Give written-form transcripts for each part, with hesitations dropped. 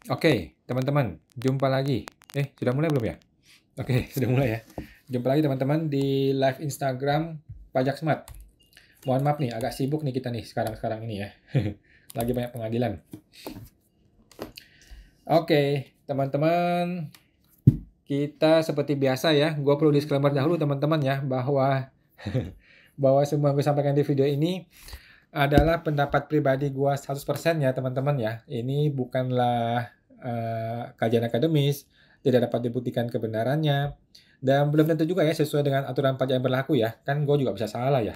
Oke, teman-teman, jumpa lagi. Sudah mulai belum ya? Oke, sudah mulai ya. Jumpa lagi teman-teman di live Instagram Pajak Smart. Mohon maaf nih, agak sibuk nih kita nih sekarang-sekarang ini ya. Lagi banyak pengadilan. Oke, teman-teman, kita seperti biasa ya. Gue perlu disclaimer dahulu teman-teman ya, bahwa bahwa semua yang gue sampaikan di video ini adalah pendapat pribadi gue 100% ya teman-teman ya. Ini bukanlah kajian akademis, tidak dapat dibuktikan kebenarannya, dan belum tentu juga ya sesuai dengan aturan pajak yang berlaku ya. Kan gue juga bisa salah ya.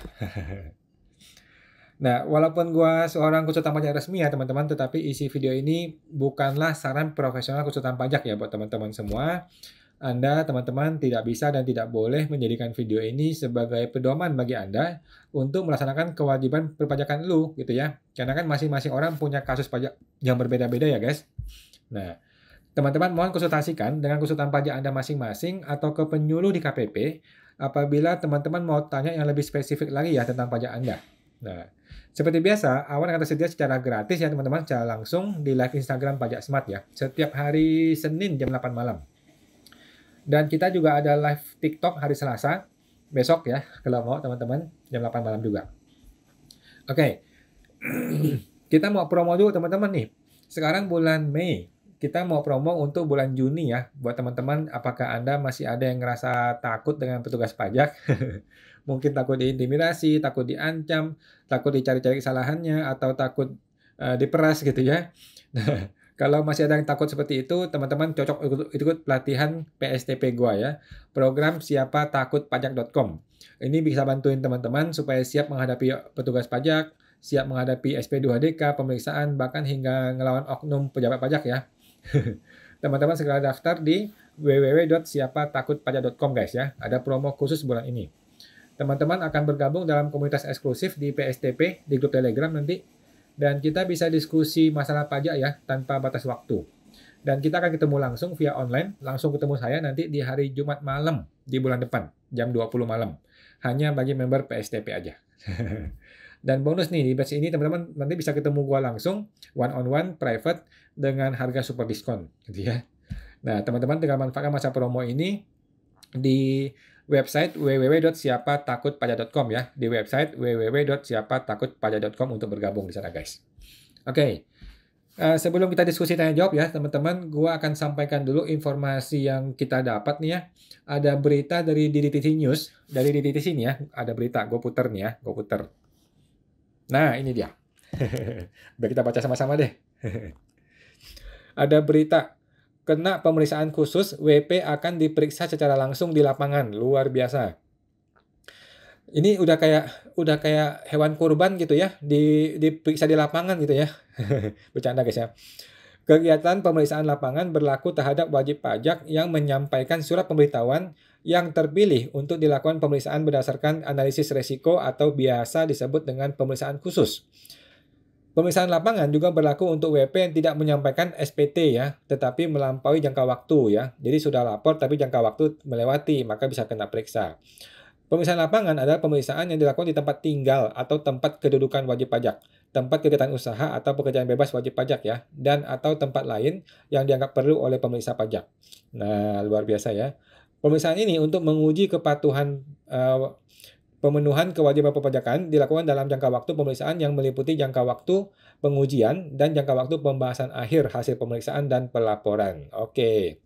Nah, walaupun gue seorang konsultan pajak resmi ya teman-teman, tetapi isi video ini bukanlah saran profesional konsultan pajak ya buat teman-teman semua. Anda, teman-teman, tidak bisa dan tidak boleh menjadikan video ini sebagai pedoman bagi Anda untuk melaksanakan kewajiban perpajakan lu, gitu ya. Karena kan masing-masing orang punya kasus pajak yang berbeda-beda ya, guys. Nah, teman-teman mohon konsultasikan dengan konsultan pajak Anda masing-masing atau ke penyuluh di KPP apabila teman-teman mau tanya yang lebih spesifik lagi ya tentang pajak Anda. Nah, seperti biasa, awan akan tersedia secara gratis ya teman-teman, secara langsung di live Instagram Pajak Smart ya, setiap hari Senin jam 8 malam. Dan kita juga ada live TikTok hari Selasa, besok ya, kalau mau teman-teman, jam 8 malam juga. Oke, kita mau promo dulu teman-teman nih. Sekarang bulan Mei, kita mau promo untuk bulan Juni ya. Buat teman-teman, apakah Anda masih ada yang ngerasa takut dengan petugas pajak? Mungkin takut diintimidasi, takut diancam, takut dicari-cari kesalahannya, atau takut diperas gitu ya. Nah, kalau masih ada yang takut seperti itu, teman-teman cocok ikut pelatihan PSTP gua ya. Program siapatakutpajak.com. Ini bisa bantuin teman-teman supaya siap menghadapi petugas pajak, siap menghadapi SP2DK, pemeriksaan, bahkan hingga ngelawan oknum pejabat pajak ya. Teman-teman segera daftar di www.siapatakutpajak.com guys ya. Ada promo khusus bulan ini. Teman-teman akan bergabung dalam komunitas eksklusif di PSTP, di grup Telegram nanti. Dan kita bisa diskusi masalah pajak ya, tanpa batas waktu. Dan kita akan ketemu langsung via online, langsung ketemu saya nanti di hari Jumat malam di bulan depan, jam 20 malam. Hanya bagi member PSTP aja. Dan bonus nih, di batch ini teman-teman nanti bisa ketemu gua langsung, one-on-one, private, dengan harga super diskon. Gitu ya. Nah, teman-teman tinggal manfaatkan masa promo ini di website www.siapatakutpajak.com ya, di website www.siapatakutpajak.com untuk bergabung di sana guys. Oke. Sebelum kita diskusi tanya jawab ya teman-teman, gua akan sampaikan dulu informasi yang kita dapat nih ya. Ada berita dari DDTC News, dari DDTC ini ya, ada berita, gue puter nih ya, gue puter. Nah, ini dia. Biar kita baca sama-sama deh. Ada berita, kena pemeriksaan khusus, WP akan diperiksa secara langsung di lapangan. Luar biasa. Ini udah kayak hewan kurban gitu ya, diperiksa di lapangan gitu ya. Bercanda guys ya. Kegiatan pemeriksaan lapangan berlaku terhadap wajib pajak yang menyampaikan surat pemberitahuan yang terpilih untuk dilakukan pemeriksaan berdasarkan analisis resiko atau biasa disebut dengan pemeriksaan khusus. Pemeriksaan lapangan juga berlaku untuk WP yang tidak menyampaikan SPT ya, tetapi melampaui jangka waktu ya. Jadi sudah lapor tapi jangka waktu melewati, maka bisa kena periksa. Pemeriksaan lapangan adalah pemeriksaan yang dilakukan di tempat tinggal atau tempat kedudukan wajib pajak, tempat kegiatan usaha atau pekerjaan bebas wajib pajak ya, dan atau tempat lain yang dianggap perlu oleh pemeriksa pajak. Nah, luar biasa ya. Pemeriksaan ini untuk menguji kepatuhan pemenuhan kewajiban perpajakan dilakukan dalam jangka waktu pemeriksaan yang meliputi jangka waktu pengujian dan jangka waktu pembahasan akhir hasil pemeriksaan dan pelaporan. Oke.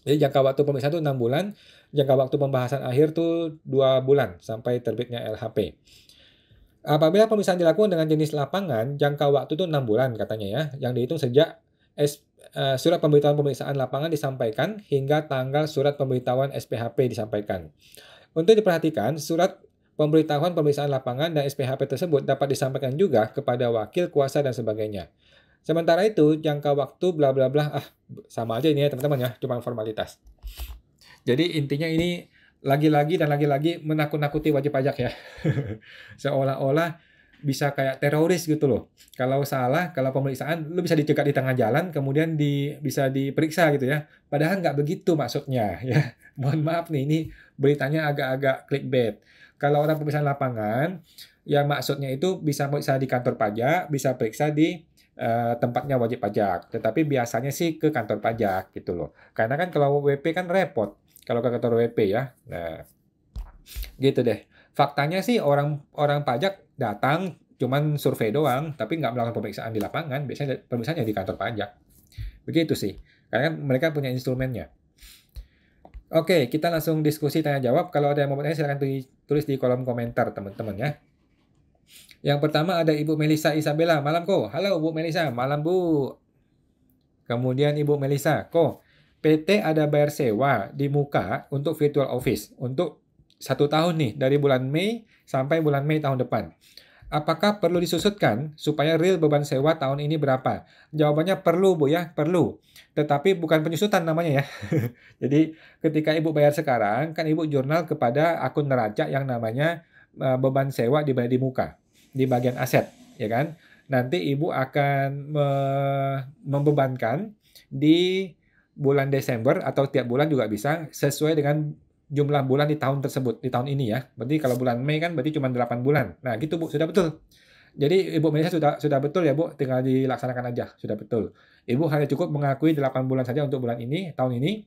Jadi jangka waktu pemeriksaan itu 6 bulan, jangka waktu pembahasan akhir itu 2 bulan sampai terbitnya LHP. Apabila pemeriksaan dilakukan dengan jenis lapangan, jangka waktu itu 6 bulan katanya ya, yang dihitung sejak surat pemberitahuan pemeriksaan lapangan disampaikan hingga tanggal surat pemberitahuan SPHP disampaikan. Untuk diperhatikan, surat pemberitahuan pemeriksaan lapangan dan SPHP tersebut dapat disampaikan juga kepada wakil kuasa dan sebagainya. Sementara itu, jangka waktu bla bla bla, sama aja ini ya teman-teman ya, cuma formalitas. Jadi intinya ini lagi-lagi dan lagi-lagi menakut-nakuti wajib pajak ya. Seolah-olah bisa kayak teroris gitu loh. Kalau salah, kalau pemeriksaan, lu bisa dicegat di tengah jalan, kemudian bisa diperiksa gitu ya. Padahal nggak begitu maksudnya ya. Mohon maaf nih, ini beritanya agak-agak clickbait. Kalau orang pemeriksaan lapangan, ya maksudnya itu bisa periksa di kantor pajak, bisa periksa di tempatnya wajib pajak. Tetapi biasanya sih ke kantor pajak gitu loh. Karena kan kalau WP kan repot kalau ke kantor WP ya. Nah, gitu deh. Faktanya sih orang orang pajak datang cuman survei doang, tapi nggak melakukan pemeriksaan di lapangan. Biasanya pemeriksaannya di kantor pajak. Begitu sih. Karena kan mereka punya instrumennya. Oke, kita langsung diskusi tanya jawab. Kalau ada yang mau bertanya silahkan tulis di kolom komentar teman-teman ya. Yang pertama ada Ibu Melisa Isabella. Malam kok. Halo Bu Melisa. Malam Bu. Kemudian Ibu Melisa. Kok PT ada bayar sewa di muka untuk virtual office untuk 1 tahun nih dari bulan Mei sampai bulan Mei tahun depan. Apakah perlu disusutkan supaya real beban sewa tahun ini berapa? Jawabannya perlu Bu ya, perlu. Tetapi bukan penyusutan namanya ya. Jadi ketika Ibu bayar sekarang, kan Ibu jurnal kepada akun neraca yang namanya beban sewa dibayar di muka, di bagian aset, ya kan? Nanti Ibu akan membebankan di bulan Desember atau tiap bulan juga bisa sesuai dengan jumlah bulan di tahun tersebut, di tahun ini ya. Berarti kalau bulan Mei kan berarti cuma 8 bulan. Nah, gitu Bu, sudah betul. Jadi Ibu Melisa sudah betul ya Bu, tinggal dilaksanakan aja, sudah betul. Ibu hanya cukup mengakui 8 bulan saja untuk bulan ini, tahun ini,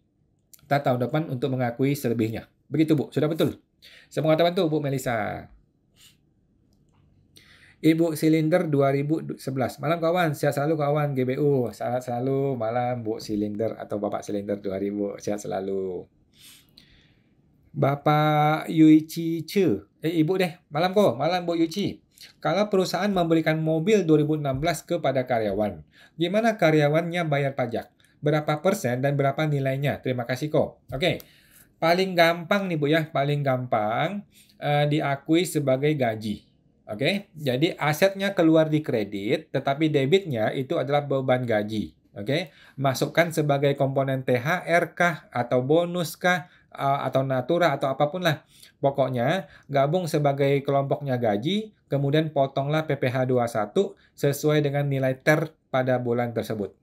tahun depan untuk mengakui selebihnya. Begitu Bu, sudah betul. Semoga terbantu Bu Melisa. Ibu Silinder 2011. Malam kawan, sehat selalu kawan GBU. Sehat selalu malam Bu Silinder atau Bapak Silinder 2000. Sehat selalu. Bapak Yuichi Che. Ibu deh. Malam kok. Malam Bu Yuichi. Kalau perusahaan memberikan mobil 2016 kepada karyawan, gimana karyawannya bayar pajak? Berapa persen dan berapa nilainya? Terima kasih kok. Oke. Paling gampang nih Bu ya. Paling gampang diakui sebagai gaji. Oke. Jadi asetnya keluar di kredit, tetapi debitnya itu adalah beban gaji. Oke. Masukkan sebagai komponen THR kah atau bonus kah? Atau natura atau apapun lah. Pokoknya gabung sebagai kelompoknya gaji, kemudian potonglah PPh 21 sesuai dengan nilai TER pada bulan tersebut.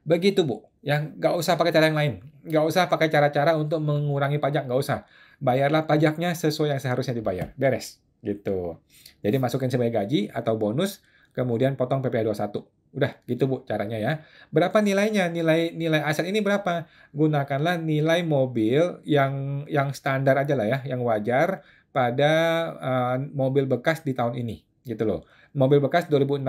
Begitu Bu, yang nggak usah pakai cara yang lain. Nggak usah pakai cara-cara untuk mengurangi pajak, nggak usah. Bayarlah pajaknya sesuai yang seharusnya dibayar. Beres. Gitu. Jadi masukin sebagai gaji atau bonus, kemudian potong PPh 21. Udah gitu Bu caranya ya. Berapa nilainya? Nilai aset ini berapa? Gunakanlah nilai mobil yang standar aja lah ya, yang wajar pada mobil bekas di tahun ini gitu loh. Mobil bekas 2016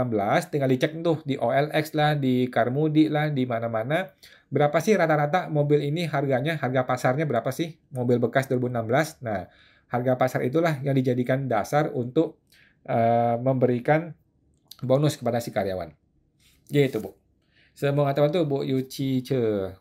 tinggal dicek tuh di OLX lah, di Carmudi lah, di mana-mana. Berapa sih rata-rata mobil ini harganya, harga pasarnya berapa sih mobil bekas 2016? Nah, harga pasar itulah yang dijadikan dasar untuk memberikan bonus kepada si karyawan. Gitu, Bu. Semoga terbantu Bu Yuci Che.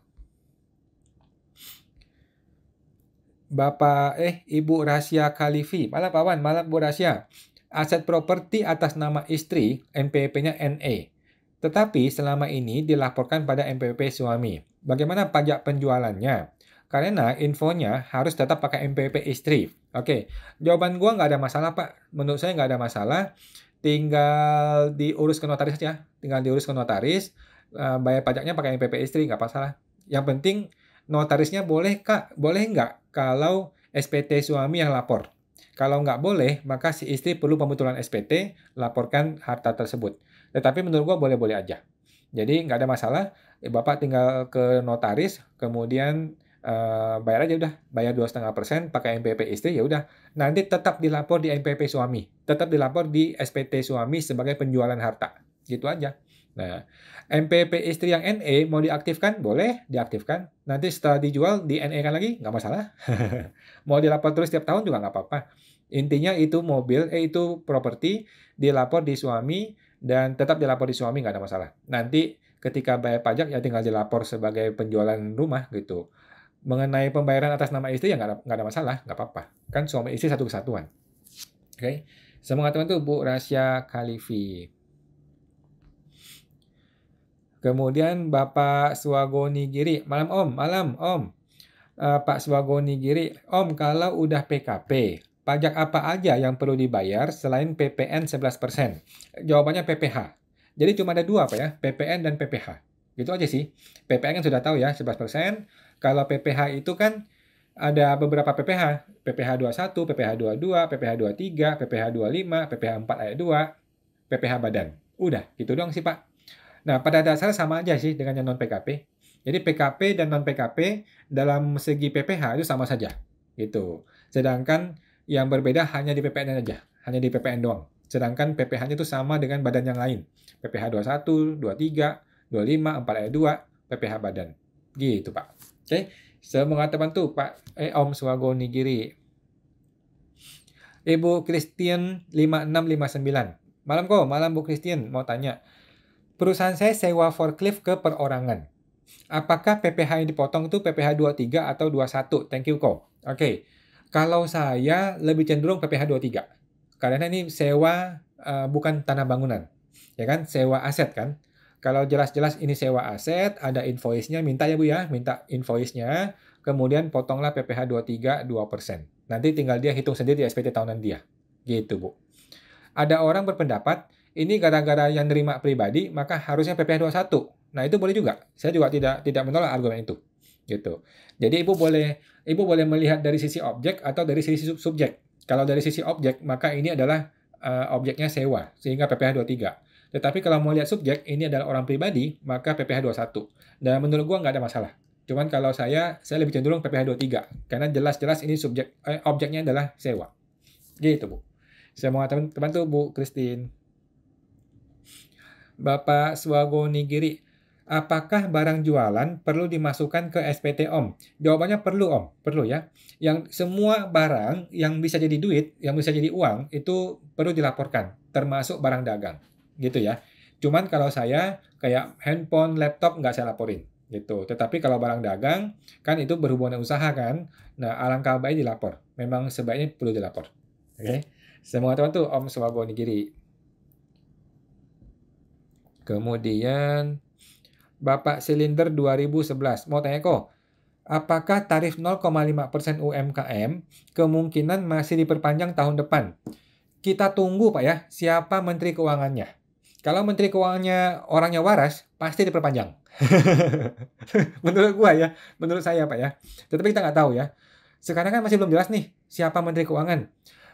Bapak Ibu Rasya Khalifi. Malam Pak Wan, malam Bu Rasya. Aset properti atas nama istri, NPWP-nya NE. Tetapi selama ini dilaporkan pada NPWP suami. Bagaimana pajak penjualannya? Karena infonya harus tetap pakai NPWP istri. Oke, jawaban gua nggak ada masalah Pak. Menurut saya nggak ada masalah. Tinggal diurus ke notaris saja. Tinggal diurus ke notaris. Bayar pajaknya pakai NPWP istri, nggak masalah. Yang penting notarisnya boleh Kak, boleh nggak kalau SPT suami yang lapor. Kalau nggak boleh, maka si istri perlu pembetulan SPT, laporkan harta tersebut. Tetapi menurut gua boleh-boleh aja. Jadi nggak ada masalah, Bapak tinggal ke notaris, kemudian bayar aja udah, bayar 2,5% pakai NPWP istri ya udah. Nanti tetap dilapor di NPWP suami, tetap dilapor di SPT suami sebagai penjualan harta. Gitu aja. Nah, NPWP istri yang NE mau diaktifkan, boleh diaktifkan. Nanti setelah dijual di NE kan lagi, nggak masalah. Mau dilapor terus tiap tahun juga nggak apa-apa. Intinya itu mobil, itu properti dilapor di suami dan tetap dilapor di suami nggak ada masalah. Nanti ketika bayar pajak ya tinggal dilapor sebagai penjualan rumah gitu. Mengenai pembayaran atas nama istri ya nggak ada masalah, nggak apa-apa. Kan suami istri satu kesatuan. Oke. Semoga teman-teman Bu Rasya Khalifi. Kemudian Bapak Swagoni Giri. Malam Om, malam Om. Pak Swagoni Giri. Om, kalau udah PKP, pajak apa aja yang perlu dibayar selain PPN 11%? Jawabannya PPh. Jadi cuma ada dua Pak ya, PPN dan PPh. Gitu aja sih. PPN kan sudah tahu ya, 11%. Kalau PPh itu kan ada beberapa PPh. PPh 21, PPh 22, PPh 23, PPh 25, PPh 4 ayat 2, PPh badan. Udah, gitu doang sih Pak. Nah, pada dasarnya sama aja sih dengan yang non-PKP. Jadi PKP dan non-PKP dalam segi PPh itu sama saja, gitu. Sedangkan yang berbeda hanya di PPN aja, hanya di PPN doang. Sedangkan PPh-nya itu sama dengan badan yang lain. PPh 21, 23, 25, 4 ayat 2, PPh badan. Gitu, Pak. Oke, semoga terbantu, Pak. Om Swago Nigiri. Ibu Christian 5659. Malam kok, malam Bu Christian. Mau tanya. Perusahaan saya sewa forklift ke perorangan. Apakah PPh yang dipotong itu PPh 23 atau 21? Thank you kok. Oke. Kalau saya lebih cenderung PPh 23. Karena ini sewa bukan tanah bangunan. Ya kan? Sewa aset kan? Kalau jelas-jelas ini sewa aset, ada invoice-nya, minta ya Bu ya, minta invoice-nya, kemudian potonglah PPh 23 2%. Nanti tinggal dia hitung sendiri di SPT tahunan dia. Gitu, Bu. Ada orang berpendapat, ini gara-gara yang nerima pribadi, maka harusnya PPh 21. Nah, itu boleh juga. Saya juga tidak menolak argumen itu. Gitu. Jadi Ibu boleh melihat dari sisi objek atau dari sisi subjek. Kalau dari sisi objek, maka ini adalah objeknya sewa, sehingga PPh 23. Tetapi kalau mau lihat subjek, ini adalah orang pribadi, maka PPh 21. Dan menurut gua nggak ada masalah. Cuman kalau saya lebih cenderung PPh 23. Karena jelas-jelas ini objeknya adalah sewa. Gitu, Bu. Semoga terbantu, Bu Christine. Bapak Swago Nigiri, apakah barang jualan perlu dimasukkan ke SPT Om? Jawabannya perlu Om, perlu ya. Yang semua barang yang bisa jadi duit, yang bisa jadi uang, itu perlu dilaporkan, termasuk barang dagang. Gitu ya. Cuman kalau saya kayak handphone, laptop nggak saya laporin. Gitu. Tetapi kalau barang dagang, kan itu berhubungan usaha kan. Nah, alangkah baik dilapor. Memang sebaiknya perlu dilapor. Oke. Semoga teman tuh Om Swago Nigiri. Kemudian Bapak Silinder 2011 mau tanya kok, apakah tarif 0,5% UMKM kemungkinan masih diperpanjang tahun depan? Kita tunggu Pak ya, siapa Menteri Keuangannya. Kalau Menteri Keuangannya orangnya waras, pasti diperpanjang. Menurut gua ya, menurut saya Pak ya. Tetapi kita nggak tahu ya. Sekarang kan masih belum jelas nih siapa Menteri Keuangan.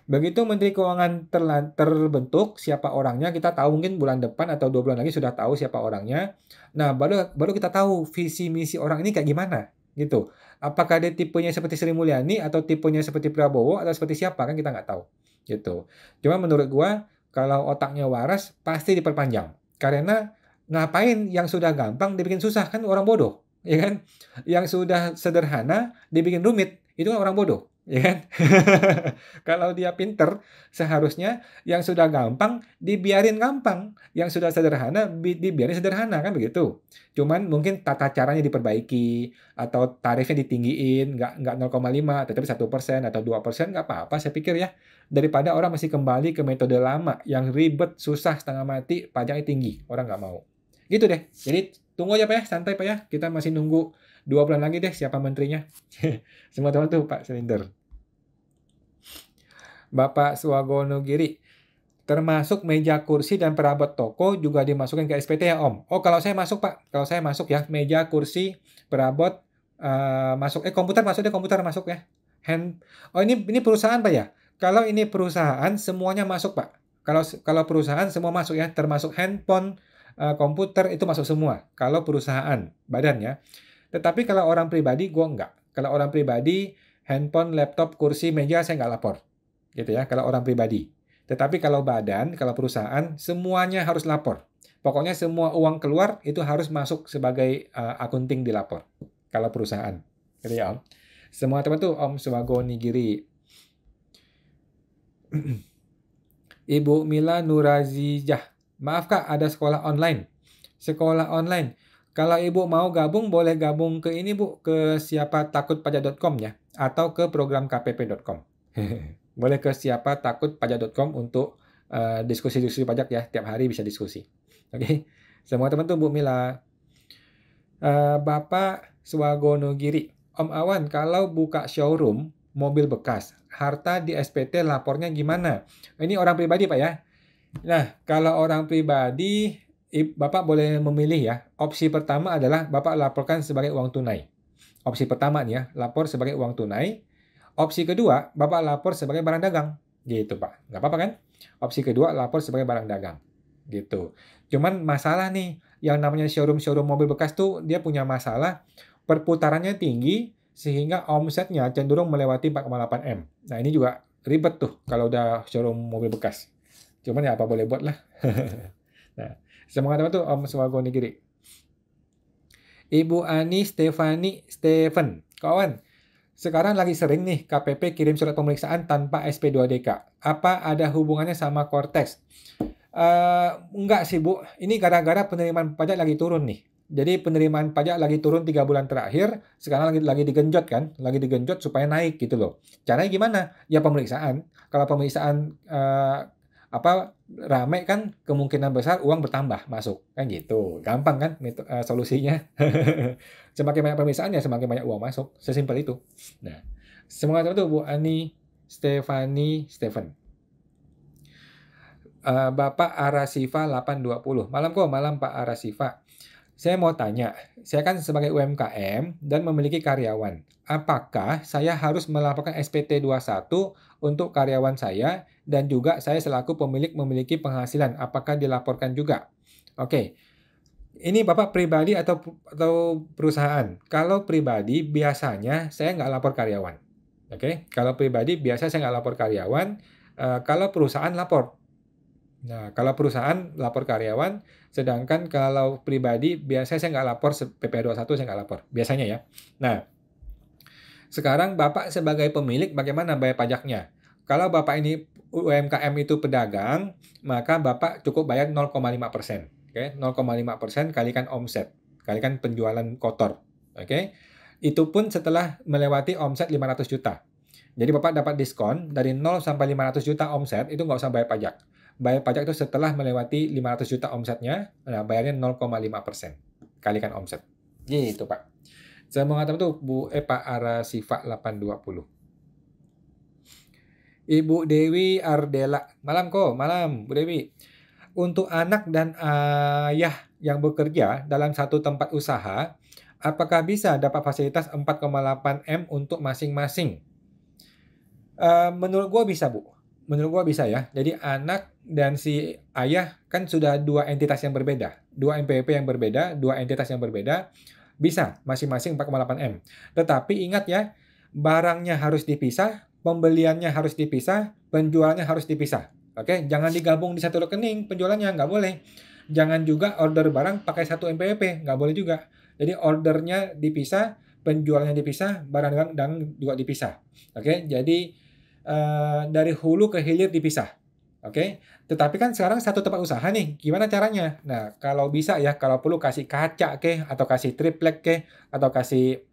Begitu Menteri Keuangan terbentuk, siapa orangnya, kita tahu mungkin bulan depan atau 2 bulan lagi sudah tahu siapa orangnya. Nah, baru kita tahu visi misi orang ini kayak gimana, gitu. Apakah dia tipenya seperti Sri Mulyani atau tipenya seperti Prabowo atau seperti siapa kan kita nggak tahu, gitu. Cuma menurut gua kalau otaknya waras pasti diperpanjang. Karena ngapain yang sudah gampang dibikin susah kan orang bodoh, ya kan? Yang sudah sederhana dibikin rumit, itu kan orang bodoh. Ya kan? Kalau dia pinter, seharusnya yang sudah gampang dibiarin gampang, yang sudah sederhana dibiarin sederhana kan begitu. Cuman mungkin tata caranya diperbaiki atau tarifnya ditinggiin, nggak 0,5 tetapi 1% atau 2% nggak apa-apa saya pikir ya. Daripada orang masih kembali ke metode lama yang ribet, susah, setengah mati, pajaknya tinggi, orang nggak mau. Gitu deh. Jadi tunggu aja Pak ya, santai Pak ya. Kita masih nunggu 2 bulan lagi deh siapa menterinya. Semua teman tuh Pak Silinder. Bapak Swagono Giri, termasuk meja kursi dan perabot toko juga dimasukin ke SPT ya Om? Oh kalau saya masuk Pak, kalau saya masuk ya, meja, kursi, perabot masuk, komputer masuk deh, komputer masuk ya. Oh ini perusahaan Pak ya? Kalau ini perusahaan semuanya masuk Pak. Kalau perusahaan semua masuk ya, termasuk handphone, komputer itu masuk semua. Kalau perusahaan, badan ya. Tetapi kalau orang pribadi, gue enggak. Kalau orang pribadi, handphone, laptop, kursi, meja, saya nggak lapor. Gitu ya, kalau orang pribadi. Tetapi kalau badan, kalau perusahaan, semuanya harus lapor. Pokoknya semua uang keluar itu harus masuk sebagai akunting dilapor. Kalau perusahaan. Gitu ya Om. Semua teman tuh Om Swago Nigiri. Ibu Mila Nurazijah. Maaf Kak, ada sekolah online. Sekolah online. Kalau Ibu mau gabung, boleh gabung ke ini Bu, ke siapatakutpajak.com ya. Atau ke programkpp.com. Boleh ke siapatakutpajak.com untuk diskusi-diskusi pajak ya. Tiap hari bisa diskusi. Oke. Semua teman tuh Bu Mila. Bapak Swagono Giri. Om Awan, kalau buka showroom mobil bekas, harta di SPT lapornya gimana? Ini orang pribadi Pak ya. Nah, kalau orang pribadi, Bapak boleh memilih ya. Opsi pertama adalah Bapak laporkan sebagai uang tunai. Opsi pertama nih ya, lapor sebagai uang tunai. Opsi kedua, Bapak lapor sebagai barang dagang. Gitu Pak. Nggak apa-apa kan? Opsi kedua, lapor sebagai barang dagang. gitu. Cuman masalah nih, yang namanya showroom-showroom mobil bekas tuh dia punya masalah, perputarannya tinggi sehingga omsetnya cenderung melewati 4,8 M. Nah, ini juga ribet tuh kalau udah showroom mobil bekas. Cuman ya apa boleh buat lah. Nah, semangat apa tuh Om Swago Nigiri. Ibu Ani Stefani Steven. Kawan, sekarang lagi sering nih KPP kirim surat pemeriksaan tanpa SP2DK. Apa ada hubungannya sama Cortex? Enggak sih, Bu. Ini gara-gara penerimaan pajak lagi turun nih. Jadi penerimaan pajak lagi turun 3 bulan terakhir, sekarang lagi digenjot kan, lagi digenjot supaya naik gitu loh. Caranya gimana? Ya pemeriksaan. Kalau pemeriksaan rame kan kemungkinan besar uang bertambah masuk kan gitu. Gampang kan solusinya. Semakin banyak pemeriksaan ya semakin banyak uang masuk. Sesimpel itu. Nah, semoga itu Bu Ani Stefani Steven. Bapak Arasifa 820. Malam kok, malam Pak Arasifa. Saya mau tanya, saya kan sebagai UMKM dan memiliki karyawan. Apakah saya harus melaporkan SPT 21 untuk karyawan saya dan juga saya selaku pemilik memiliki penghasilan? Apakah dilaporkan juga? Oke. Ini Bapak pribadi atau perusahaan? Kalau pribadi biasanya saya nggak lapor karyawan. Oke. Kalau pribadi biasa saya nggak lapor karyawan. Kalau perusahaan lapor. Nah, kalau perusahaan lapor karyawan, sedangkan kalau pribadi biasanya saya nggak lapor PPh 21 saya nggak lapor, biasanya ya. Nah, sekarang Bapak sebagai pemilik bagaimana bayar pajaknya? Kalau Bapak ini UMKM itu pedagang, maka Bapak cukup bayar 0,5%. Oke, 0,5% kalikan omset, kalikan penjualan kotor. Oke, itu pun setelah melewati omset 500 juta. Jadi Bapak dapat diskon dari 0 sampai 500 juta omset, itu nggak usah bayar pajak. Bayar pajak itu setelah melewati 500 juta omsetnya, nah bayarnya 0,5%. Kalikan omset. Gitu, Pak. Saya mau ngatakan tuh Bu Pak Arasifa 820. Ibu Dewi Ardela. Malam kok, malam Bu Dewi. Untuk anak dan ayah yang bekerja dalam satu tempat usaha, apakah bisa dapat fasilitas 4,8 M untuk masing-masing? Menurut gua bisa, Bu. Menurut gua bisa ya. Jadi anak dan si ayah kan sudah dua entitas yang berbeda. Dua NPWP yang berbeda, dua entitas yang berbeda. Bisa masing-masing 4,8 M. Tetapi ingat ya, barangnya harus dipisah, pembeliannya harus dipisah, penjualannya harus dipisah. Oke, jangan digabung di satu rekening penjualannya, nggak boleh. Jangan juga order barang pakai satu NPWP, nggak boleh juga. Jadi ordernya dipisah, penjualannya dipisah, barang dan juga dipisah. Oke, jadi dari hulu ke hilir dipisah. Oke, tetapi kan sekarang satu tempat usaha nih, gimana caranya? Nah, kalau bisa ya, kalau perlu kasih kaca ke, atau kasih triplek ke, atau kasih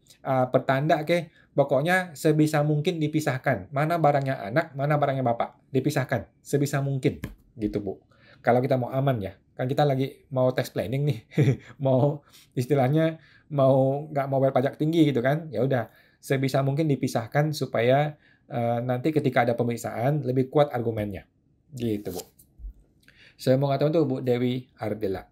pertanda ke, pokoknya sebisa mungkin dipisahkan. Mana barangnya anak, mana barangnya bapak, dipisahkan sebisa mungkin, gitu Bu. Kalau kita mau aman ya, kan kita lagi mau tax planning nih, mau istilahnya nggak mau bayar pajak tinggi gitu kan, ya udah sebisa mungkin dipisahkan supaya nanti ketika ada pemeriksaan lebih kuat argumennya. Gitu, Bu. Saya mau ngatakan tuh Bu Dewi Ardela.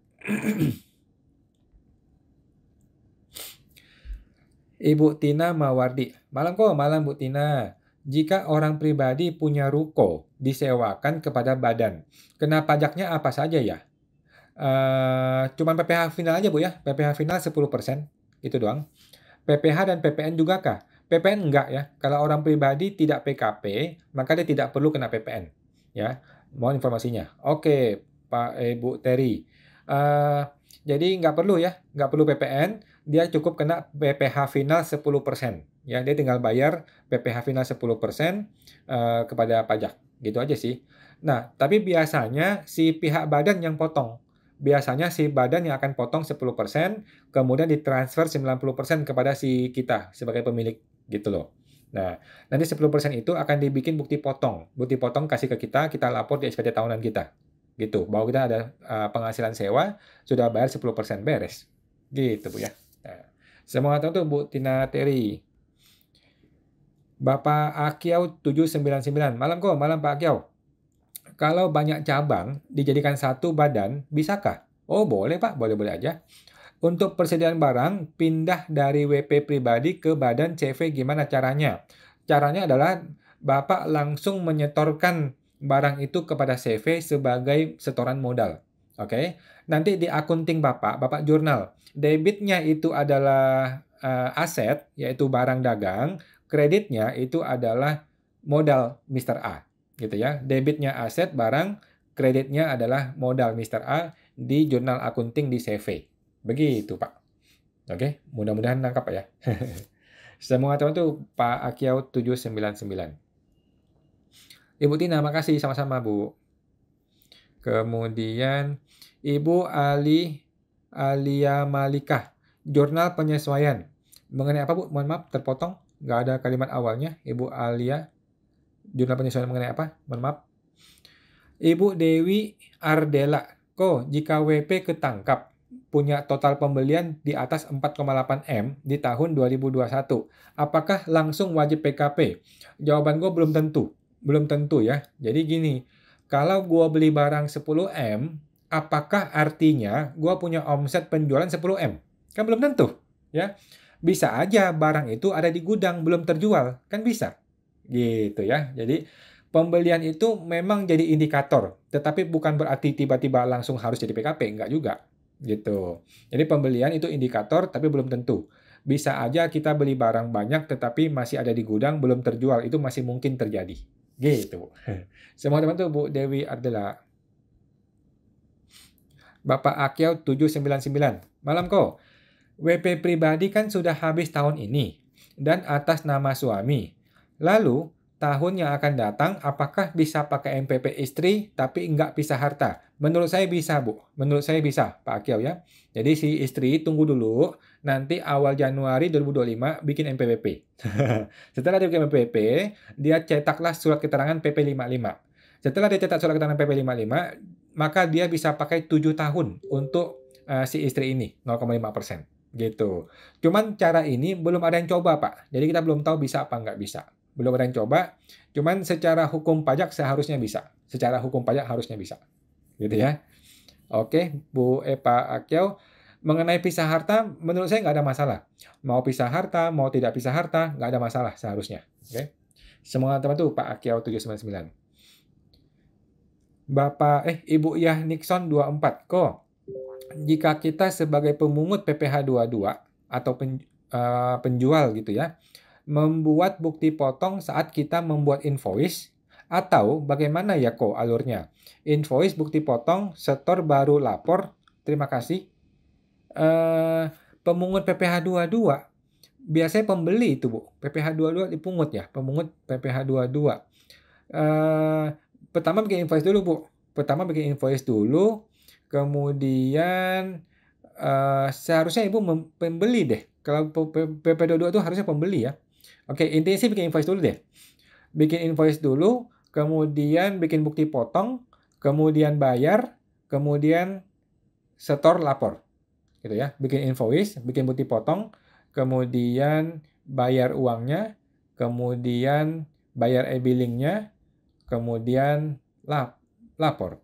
Ibu Tina Mawardi. Malam kok, malam Bu Tina. Jika orang pribadi punya ruko disewakan kepada badan, kena pajaknya apa saja ya? Cuman PPh final aja Bu ya. PPh final 10%. Gitu doang. PPh dan PPN juga kah? PPN enggak ya. Kalau orang pribadi tidak PKP, maka dia tidak perlu kena PPN. Ya, mohon informasinya. Oke, Pak Ibu Terry. Jadi nggak perlu ya, nggak perlu PPN. Dia cukup kena PPh final 10%. Ya, dia tinggal bayar PPh final 10% kepada pajak. Gitu aja sih. Nah, tapi biasanya si pihak badan yang potong. Biasanya si badan yang akan potong 10%, kemudian ditransfer 90% kepada si kita sebagai pemilik gitu loh. Nah, nanti 10% itu akan dibikin bukti potong. Bukti potong kasih ke kita, kita lapor di SPT tahunan kita. Gitu, bahwa kita ada penghasilan sewa, sudah bayar 10% beres. Gitu, Bu ya. Nah, semua tahu tuh Bu Tina Terry. Bapak Akiau 799. Malam kok, malam Pak Akiau. Kalau banyak cabang dijadikan satu badan, bisakah? Oh, boleh Pak, boleh-boleh aja. Untuk persediaan barang, pindah dari WP pribadi ke badan CV gimana caranya? Caranya adalah Bapak langsung menyetorkan barang itu kepada CV sebagai setoran modal. Oke. Nanti di akunting Bapak jurnal. Debitnya itu adalah aset, yaitu barang dagang. Kreditnya itu adalah modal Mr. A. Gitu ya. Debitnya aset, barang. Kreditnya adalah modal Mr. A di jurnal akunting di CV. Begitu, Pak. Oke, mudah-mudahan nangkap Pak ya. Semua teman tuh Pak Akiau 799. Ibu Tina, makasih sama-sama Bu. Kemudian Ibu Alia Malika, jurnal penyesuaian. Mengenai apa Bu? Mohon maaf, terpotong. Nggak ada kalimat awalnya. Ibu Alia, jurnal penyesuaian mengenai apa? Mohon maaf. Ibu Dewi Ardela, jika WP ketangkap punya total pembelian di atas 4,8 M di tahun 2021, apakah langsung wajib PKP? Jawaban gue belum tentu. Belum tentu ya. Jadi gini, kalau gue beli barang 10 M, apakah artinya gue punya omset penjualan 10 M? Kan belum tentu. Ya, bisa aja barang itu ada di gudang belum terjual, kan bisa. Gitu ya. Jadi pembelian itu memang jadi indikator, tetapi bukan berarti tiba-tiba langsung harus jadi PKP, enggak juga. Gitu. Jadi pembelian itu indikator, tapi belum tentu. Bisa aja kita beli barang banyak, tetapi masih ada di gudang, belum terjual. Itu masih mungkin terjadi. Gitu. Semua teman tuh Bu Dewi Ardela. Bapak Akyau 799. Malam kok. WP pribadi kan sudah habis tahun ini dan atas nama suami. Lalu, tahun yang akan datang apakah bisa pakai MPP istri tapi nggak pisah harta? Menurut saya bisa, Bu. Menurut saya bisa, Pak Akiau ya. Jadi si istri tunggu dulu, nanti awal Januari 2025 bikin MPPP. Setelah dia bikin MPPP, dia cetaklah surat keterangan PP 55. Setelah dia cetak surat keterangan PP 55, maka dia bisa pakai 7 tahun untuk si istri ini, 0,5%. Gitu. Cuman cara ini belum ada yang coba, Pak. Jadi kita belum tahu bisa apa nggak bisa. Belum ada yang coba. Cuman secara hukum pajak seharusnya bisa. Secara hukum pajak harusnya bisa. Gitu ya. Oke, Bu Epa Akyau. Mengenai pisah harta, menurut saya nggak ada masalah. Mau pisah harta, mau tidak pisah harta, nggak ada masalah seharusnya. Oke. Semoga teman tuh Pak Akyau 799. Ibu Yah Nixon 24. Jika kita sebagai pemungut PPh 22 atau penjual gitu ya, membuat bukti potong saat kita membuat invoice, atau bagaimana ya alurnya? Invoice, bukti potong, setor baru lapor. Terima kasih. Pemungut PPh 22 biasanya pembeli itu Bu. PPh 22 dipungut ya, pemungut PPh 22. Pertama bikin invoice dulu Bu. Kemudian seharusnya Ibu pembeli deh. Kalau PP22 itu harusnya pembeli ya. Oke, intinya sih bikin invoice dulu deh. Bikin invoice dulu, kemudian bikin bukti potong, kemudian bayar, kemudian setor lapor. Gitu ya. Bikin invoice, bikin bukti potong, kemudian bayar uangnya, kemudian bayar e-billingnya, kemudian lapor.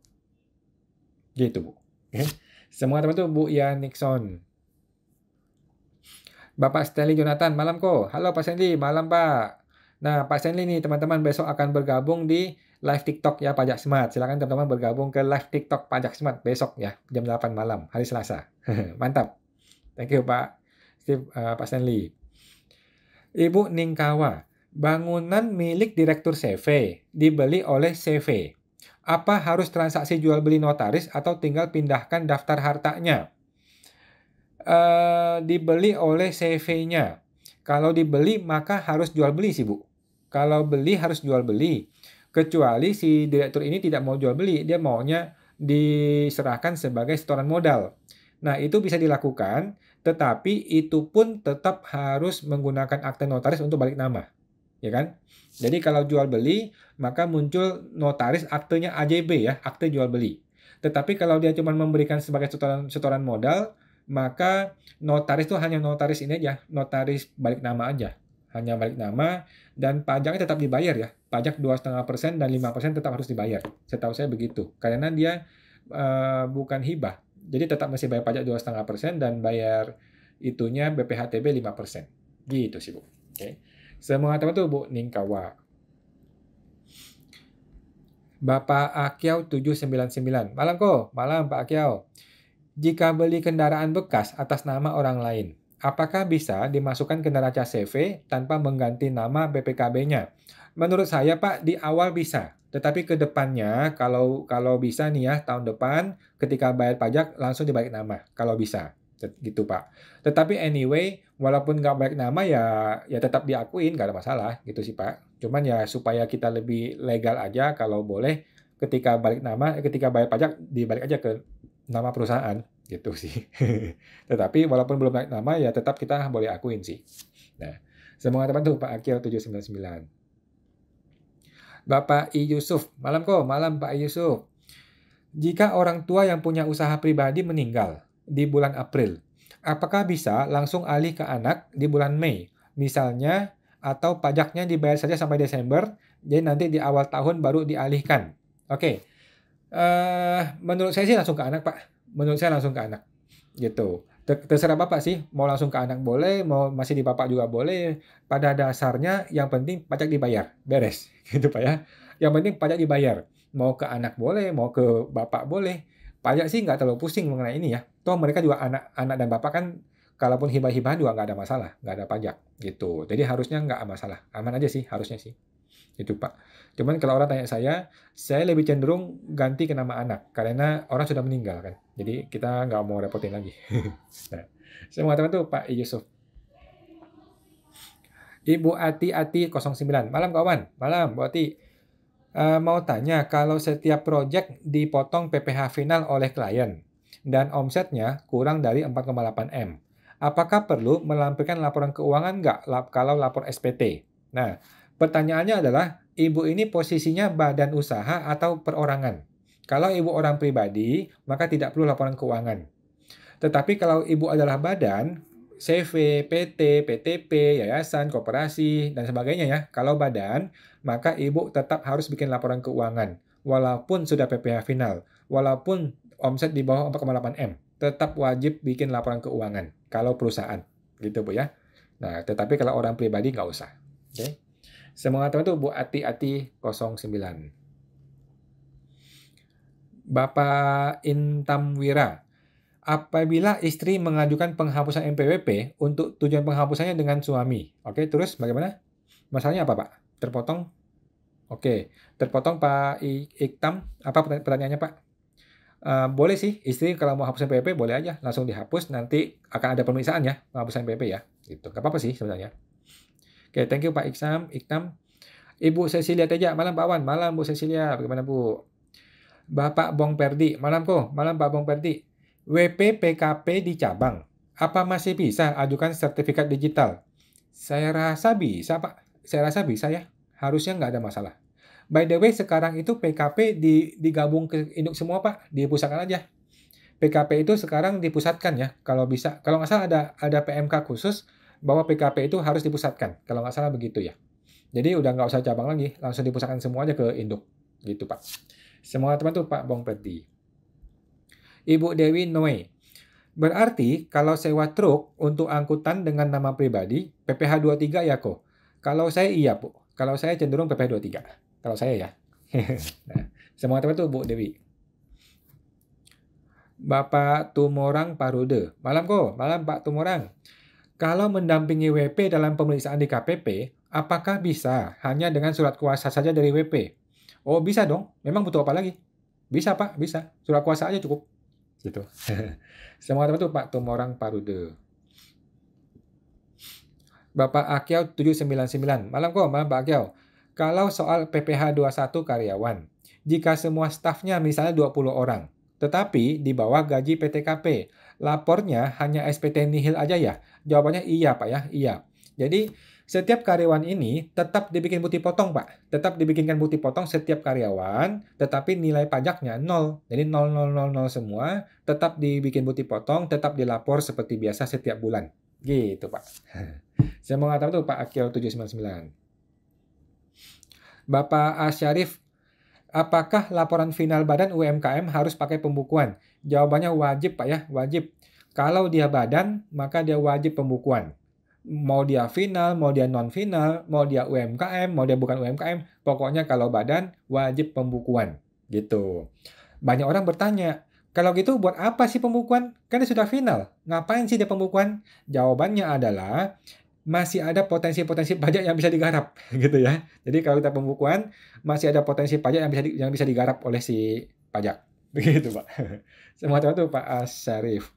Gitu, Bu. Oke. Semua teman tuh Bu ya Nixon. Bapak Stanley Jonathan, malam kok. Halo Pak Stanley, malam Pak. Nah, Pak Stanley nih teman-teman besok akan bergabung di live TikTok ya Pajak Smart. Silakan teman-teman bergabung ke live TikTok Pajak Smart besok ya, jam 8 malam, hari Selasa. Mantap. Thank you Pak Pak Stanley. Ibu Ningkawa, bangunan milik Direktur CV dibeli oleh CV. Apa harus transaksi jual beli notaris atau tinggal pindahkan daftar hartanya? Dibeli oleh CV-nya. Kalau dibeli maka harus jual beli sih Bu. Kalau beli harus jual beli. Kecuali si direktur ini tidak mau jual beli, dia maunya diserahkan sebagai setoran modal. Nah, itu bisa dilakukan, tetapi itu pun tetap harus menggunakan akte notaris untuk balik nama. Ya kan? Jadi kalau jual beli, maka muncul notaris aktenya AJB ya, akte jual beli. Tetapi kalau dia cuma memberikan sebagai setoran modal, maka notaris itu hanya notaris ini aja, notaris balik nama aja. Hanya balik nama dan pajaknya tetap dibayar ya. Pajak 2,5% dan 5% tetap harus dibayar. Setahu saya begitu. Karena dia bukan hibah. Jadi tetap masih bayar pajak 2,5% dan bayar itunya BPHTB 5%. Gitu sih Bu. Oke. Semangat teman tuh Bu Ningkawa. Bapak Akyau 799. Malam kok, malam Pak Akyau. Jika beli kendaraan bekas atas nama orang lain, apakah bisa dimasukkan ke neraca CV tanpa mengganti nama BPKB-nya? Menurut saya Pak, di awal bisa. Tetapi ke depannya, kalau bisa nih ya, tahun depan ketika bayar pajak langsung dibalik nama, kalau bisa. Gitu Pak. Tetapi anyway, walaupun nggak balik nama ya tetap diakuin, nggak ada masalah gitu sih Pak. Cuman ya supaya kita lebih legal aja, kalau boleh ketika balik nama, ketika bayar pajak dibalik aja ke nama perusahaan gitu sih. Tetapi walaupun belum naik nama ya tetap kita boleh akuin sih. Nah, semoga teman tuh Pak Akil 799. Bapak I Yusuf, malam kok, malam Pak I Yusuf. Jika orang tua yang punya usaha pribadi meninggal di bulan April, apakah bisa langsung alih ke anak di bulan Mei? Misalnya, atau pajaknya dibayar saja sampai Desember, jadi nanti di awal tahun baru dialihkan. Oke, menurut saya sih langsung ke anak, Pak. Menurut saya langsung ke anak. Gitu. Terserah Bapak sih, mau langsung ke anak boleh, mau masih di Bapak juga boleh. Pada dasarnya yang penting pajak dibayar. Beres. Gitu Pak ya. Yang penting pajak dibayar. Mau ke anak boleh, mau ke Bapak boleh. Pajak sih nggak terlalu pusing mengenai ini ya. Toh mereka juga anak dan Bapak kan kalaupun hibah-hibah juga nggak ada masalah, nggak ada pajak gitu. Jadi harusnya nggak masalah. Aman aja sih harusnya sih. Itu Pak. Cuman kalau orang tanya saya lebih cenderung ganti ke nama anak karena orang sudah meninggal kan. Jadi kita nggak mau repotin lagi. Nah, saya mengatakan tuh Pak Yusuf. Ibu Ati 09. Malam kawan. Malam Bu Ati. Mau tanya kalau setiap project dipotong PPh final oleh klien dan omsetnya kurang dari 4,8 M. Apakah perlu melampirkan laporan keuangan nggak kalau lapor SPT? Nah, pertanyaannya adalah, ibu ini posisinya badan usaha atau perorangan? Kalau ibu orang pribadi, maka tidak perlu laporan keuangan. Tetapi kalau ibu adalah badan, CV, PT, PTP, yayasan, koperasi, dan sebagainya ya. Kalau badan, maka ibu tetap harus bikin laporan keuangan. Walaupun sudah PPh final, walaupun omset di bawah 4,8 M, tetap wajib bikin laporan keuangan kalau perusahaan. Gitu Bu ya. Nah, tetapi kalau orang pribadi nggak usah. Oke. Okay? Semoga teman tuh Bu Ati 09. Bapak Intamwira. Apabila istri mengajukan penghapusan NPWP untuk tujuan penghapusannya dengan suami. Oke, terus bagaimana? Masalahnya apa, Pak? Terpotong? Oke, terpotong Pak Iktam. Apa pertanyaannya, Pak? Boleh sih, istri kalau mau hapus NPWP boleh aja, langsung dihapus. Nanti akan ada pemeriksaan ya, penghapusan NPWP ya. Gitu. Gak apa-apa sih sebenarnya. Oke, thank you Pak Iktam. Ibu Cecilia Teja, malam Pak Wan. Malam Bu Cecilia, bagaimana Bu? Bapak Bong Perdi, malam kok. Malam Pak Bong Perdi. WP PKP di cabang, apa masih bisa ajukan sertifikat digital? Saya rasa bisa Pak. Saya rasa bisa ya. Harusnya nggak ada masalah. By the way, sekarang itu PKP digabung ke induk semua Pak. Dipusatkan aja. PKP itu sekarang dipusatkan ya. Kalau bisa. Kalau nggak salah ada PMK khusus bahwa PKP itu harus dipusatkan. Kalau nggak salah begitu ya. Jadi udah nggak usah cabang lagi, langsung dipusatkan semua aja ke induk. Gitu Pak. Semua teman tuh Pak Bong Perdi. Ibu Dewi Noe. Berarti kalau sewa truk untuk angkutan dengan nama pribadi, PPh 23 ya kok? Kalau saya iya Bu. Kalau saya cenderung PPh 23. Kalau saya ya. Nah, semua teman tuh Bu Dewi. Bapak Tumorang Parude. Malam kok, malam Pak Tumorang. Kalau mendampingi WP dalam pemeriksaan di KPP, apakah bisa hanya dengan surat kuasa saja dari WP? Oh bisa dong, memang butuh apa lagi? Bisa Pak, bisa. Surat kuasa aja cukup. Gitu. Semua teman tuh Pak Tumorang Parude. Bapak Akyau 799. Malam kok, malam Pak Akyau. Kalau soal PPh 21 karyawan, jika semua stafnya misalnya 20 orang, tetapi di bawah gaji PTKP, lapornya hanya SPT nihil aja ya? Jawabannya iya Pak ya, iya. Jadi setiap karyawan ini tetap dibikin bukti potong Pak. Tetap dibikinkan bukti potong setiap karyawan, tetapi nilai pajaknya 0. Jadi 0, 0, 0, 0 semua, tetap dibikin bukti potong, tetap dilapor seperti biasa setiap bulan. Gitu Pak. Saya mau ngatakan tuh Pak Akil 799. Bapak Asyarif, apakah laporan final badan UMKM harus pakai pembukuan? Jawabannya wajib Pak ya, wajib. Kalau dia badan, maka dia wajib pembukuan. Mau dia final, mau dia non-final, mau dia UMKM, mau dia bukan UMKM, pokoknya kalau badan wajib pembukuan, gitu. Banyak orang bertanya, kalau gitu buat apa sih pembukuan? Kan dia sudah final, ngapain sih dia pembukuan? Jawabannya adalah masih ada potensi-potensi pajak yang bisa digarap, gitu ya. Jadi kalau kita pembukuan, masih ada potensi pajak yang bisa digarap oleh si pajak. Begitu, Pak. Semua tahu tuh Pak Syarif.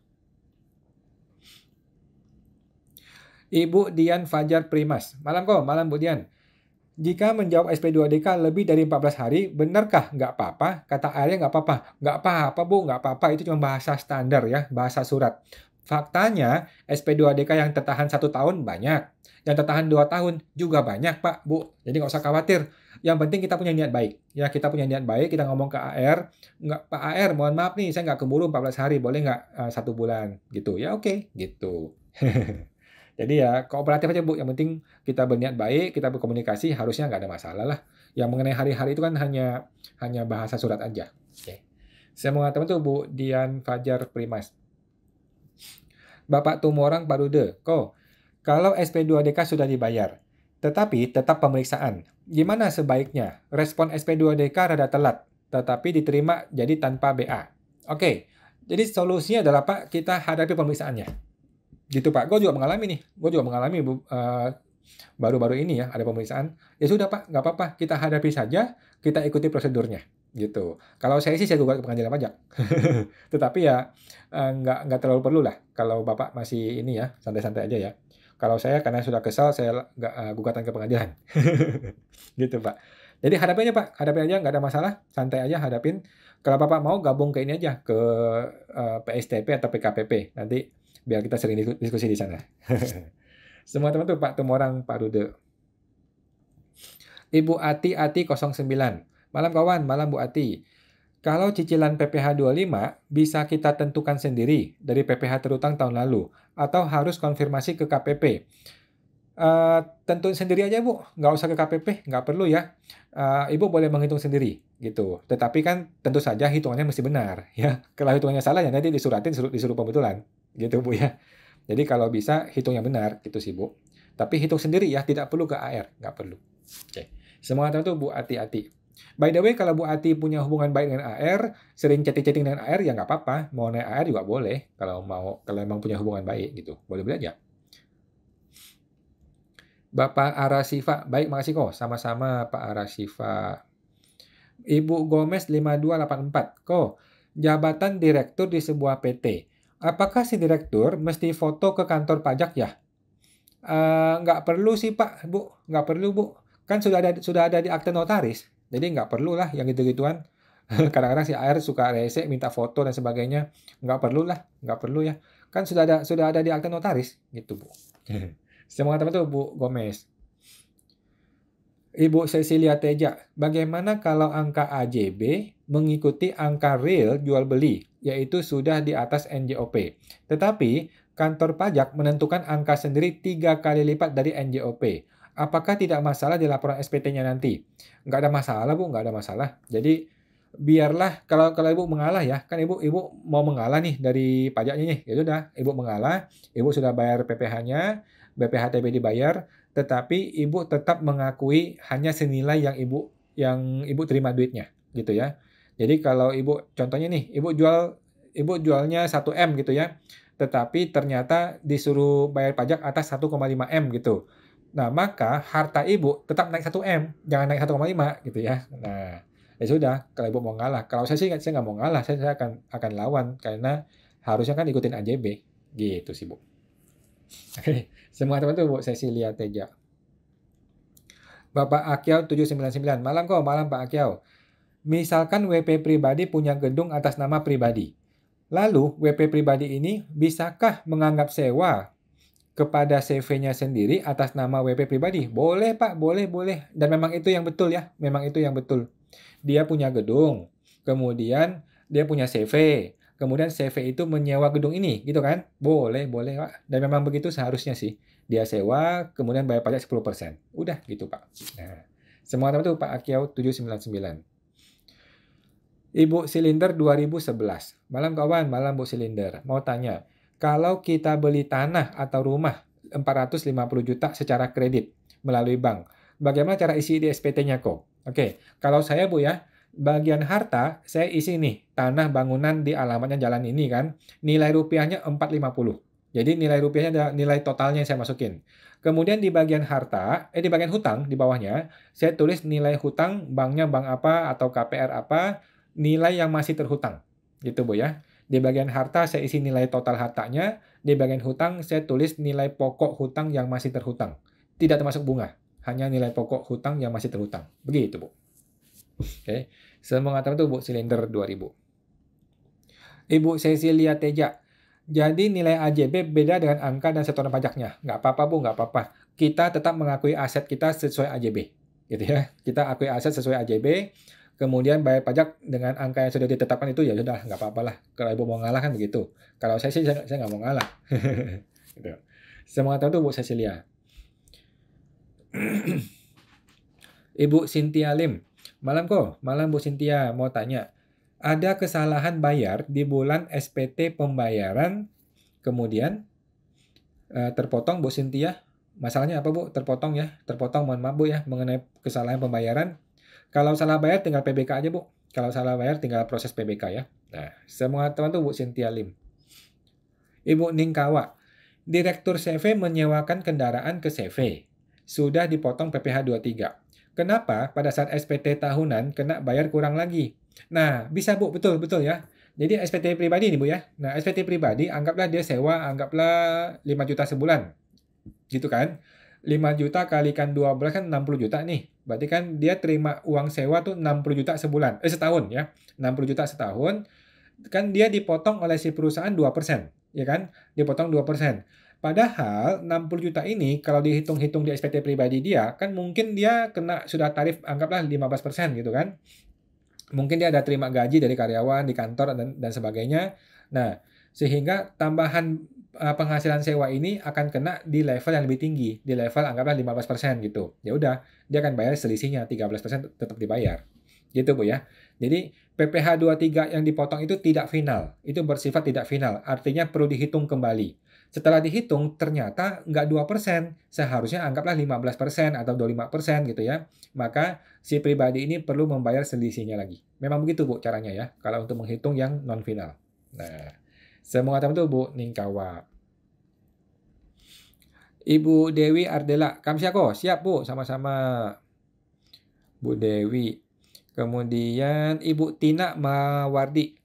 Ibu Dian Fajar Primas. Malam kok, malam Bu Dian. Jika menjawab SP2DK lebih dari 14 hari, benarkah? Nggak apa-apa. Kata ayahnya nggak apa-apa. Nggak apa-apa, Bu. Nggak apa-apa. Itu cuma bahasa standar ya, bahasa surat. Faktanya, SP2DK yang tertahan 1 tahun banyak. Yang tertahan 2 tahun juga banyak, Pak, Bu. Jadi nggak usah khawatir. Yang penting kita punya niat baik. Ya, kita punya niat baik, kita ngomong ke AR. Nggak, Pak AR, mohon maaf nih, saya nggak keburu 14 hari. Boleh nggak 1 bulan? Gitu. Ya oke, gitu. Jadi ya kooperatif aja Bu, yang penting kita berniat baik, kita berkomunikasi, harusnya nggak ada masalah lah. Yang mengenai hari-hari itu kan hanya bahasa surat aja. Oke. Saya mau ngatakan tuh Bu Dian Fajar Primas. Bapak Tumorang Parude, kalau SP2DK sudah dibayar, tetapi tetap pemeriksaan. Gimana sebaiknya? Respon SP2DK rada telat, tetapi diterima jadi tanpa BA. Oke, jadi solusinya adalah Pak, kita hadapi pemeriksaannya. Gitu Pak, gue juga mengalami baru-baru ini ya ada pemeriksaan. Ya sudah Pak, nggak apa-apa, kita hadapi saja, kita ikuti prosedurnya gitu. Kalau saya sih saya gugat ke pengadilan pajak, tetapi ya nggak terlalu perlu lah. Kalau Bapak masih ini ya santai-santai aja ya. Kalau saya karena sudah kesal saya nggak gugatan ke pengadilan, gitu Pak. Jadi hadapin aja Pak, hadapin aja nggak ada masalah, santai aja hadapin. Kalau Bapak mau gabung ke ini aja ke PSTP atau PKPP nanti biar kita sering diskusi di sana. Semua teman tuh Pak Tumorang, Pak Rude. Ibu Ati 09. Malam kawan, malam Bu Ati. Kalau cicilan PPh 25 bisa kita tentukan sendiri dari PPh terutang tahun lalu atau harus konfirmasi ke KPP. Tentuin sendiri aja Bu, nggak usah ke KPP, nggak perlu ya. Ibu boleh menghitung sendiri gitu. Tetapi kan tentu saja hitungannya mesti benar ya. Kalau hitungannya salah ya nanti disuruh pembetulan gitu Bu ya. Jadi kalau bisa hitung yang benar gitu sih Bu. Tapi hitung sendiri ya, tidak perlu ke AR, nggak perlu. Oke. Semangat itu Bu Ati-Ati. By the way, kalau Bu Ati punya hubungan baik dengan AR, sering chatting-chatting dengan AR ya nggak apa-apa. Mau naik AR juga boleh kalau emang punya hubungan baik gitu. Boleh aja. Bapak Arasifa, baik makasih kok. Sama-sama Pak Arasifa. Ibu Gomez 5284, jabatan direktur di sebuah PT. Apakah si direktur mesti foto ke kantor pajak ya? Nggak perlu sih Pak, Bu. Nggak perlu Bu. Kan sudah ada di akte notaris. Jadi nggak perlu lah yang gitu-gituan. Kadang-kadang si AR suka rese, minta foto dan sebagainya. Nggak perlu lah, nggak perlu ya. Kan sudah ada di akte notaris, gitu Bu. Semangat teman tuh Bu Gomez. Ibu Cecilia Teja, bagaimana kalau angka AJB mengikuti angka real jual beli, yaitu sudah di atas NJOP. Tetapi kantor pajak menentukan angka sendiri 3 kali lipat dari NJOP. Apakah tidak masalah di laporan SPT-nya nanti? Nggak ada masalah Bu, nggak ada masalah. Jadi biarlah kalau Ibu mengalah ya, kan Ibu mau mengalah nih dari pajaknya nih. Ya sudah, Ibu mengalah, Ibu sudah bayar PPh-nya, BPHTB dibayar, tetapi Ibu tetap mengakui hanya senilai yang Ibu terima duitnya, gitu ya. Jadi kalau Ibu contohnya nih, Ibu jualnya 1M gitu ya. Tetapi ternyata disuruh bayar pajak atas 1,5 M gitu. Nah, maka harta Ibu tetap naik 1M, jangan naik 1,5 gitu ya. Nah, ya sudah, kalau Ibu mau ngalah. Kalau saya sih saya nggak mau ngalah, saya akan lawan karena harusnya kan ikutin AJB. Gitu sih, Bu. Oke, semua teman tuh Bu Cecilia Teja. Bapak Akyau 799. Malam Pak Akyau. Misalkan WP pribadi punya gedung atas nama pribadi. Lalu WP pribadi ini bisakah menganggap sewa kepada CV-nya sendiri atas nama WP pribadi? Boleh Pak, boleh. Dan memang itu yang betul ya, memang itu yang betul. Dia punya gedung, kemudian dia punya CV, kemudian CV itu menyewa gedung ini, gitu kan? Boleh Pak. Dan memang begitu seharusnya sih. Dia sewa, kemudian bayar pajak 10%. Udah gitu Pak. Nah, semua teman tuh Pak Akyau 799. Ibu Silinder 2011. Malam kawan, malam Bu Silinder. Mau tanya, kalau kita beli tanah atau rumah 450 juta secara kredit melalui bank. Bagaimana cara isi di SPT-nya kok? Oke, kalau saya Bu ya, bagian harta saya isi nih, tanah bangunan di alamatnya jalan ini kan, nilai rupiahnya 450. Jadi nilai rupiahnya ada nilai totalnya yang saya masukin. Kemudian di bagian harta, di bagian hutang di bawahnya, saya tulis nilai hutang, banknya bank apa atau KPR apa, nilai yang masih terhutang. Gitu Bu ya. Di bagian harta saya isi nilai total hartanya, di bagian hutang saya tulis nilai pokok hutang yang masih terhutang. Tidak termasuk bunga, hanya nilai pokok hutang yang masih terhutang. Begitu Bu. Oke. Semua mengatakan itu Bu silinder 2000. Ibu Cecilia Teja. Jadi nilai AJB beda dengan angka dan setoran pajaknya. Nggak apa-apa Bu, nggak apa-apa. Kita tetap mengakui aset kita sesuai AJB. Gitu ya. Kita akui aset sesuai AJB, kemudian bayar pajak dengan angka yang sudah ditetapkan itu ya sudah, nggak apa-apa lah. Kalau Ibu mau ngalah kan begitu. Kalau saya sih saya nggak mau ngalah. Gitu. Semangat itu Bu Cecilia. Ibu Cynthia Lim. Malam Bu Cynthia mau tanya. Ada kesalahan bayar di bulan SPT pembayaran, kemudian terpotong Bu Cynthia. Masalahnya apa Bu? Terpotong ya. Terpotong, mohon maaf Bu ya, mengenai kesalahan pembayaran. Kalau salah bayar tinggal PBK aja Bu. Kalau salah bayar tinggal proses PBK ya. Nah, semua teman tuh Bu Cynthia Lim. Ibu Ningkawa. Direktur CV menyewakan kendaraan ke CV. Sudah dipotong PPh 23. Kenapa pada saat SPT tahunan kena bayar kurang lagi? Nah, bisa Bu, betul ya. Jadi SPT pribadi nih Bu ya. Nah, SPT pribadi anggaplah dia sewa, anggaplah 5 juta sebulan. Gitu kan. 5 juta kalikan 12 kan 60 juta nih. Berarti kan dia terima uang sewa tuh 60 juta sebulan. Setahun ya. 60 juta setahun. Kan dia dipotong oleh si perusahaan 2%. Ya kan? Dipotong 2%. Padahal 60 juta ini kalau dihitung-hitung di SPT pribadi dia, kan mungkin dia kena sudah tarif anggaplah 15% gitu kan. Mungkin dia ada terima gaji dari karyawan di kantor dan sebagainya. Nah, sehingga tambahan penghasilan sewa ini akan kena di level yang lebih tinggi, di level anggaplah 15% gitu. Ya udah, dia akan bayar selisihnya 13% tetap dibayar. Gitu Bu ya. Jadi PPh 23 yang dipotong itu tidak final, itu bersifat tidak final, artinya perlu dihitung kembali. Setelah dihitung ternyata nggak 2%, seharusnya anggaplah 15% atau 25% gitu ya. Maka si pribadi ini perlu membayar selisihnya lagi. Memang begitu Bu caranya ya, kalau untuk menghitung yang non final. Nah, semua teman itu Bu Ningkawa. Ibu Dewi Ardela, Kamsiako, siap Bu, sama-sama. Bu Dewi. Kemudian Ibu Tina Mawardi.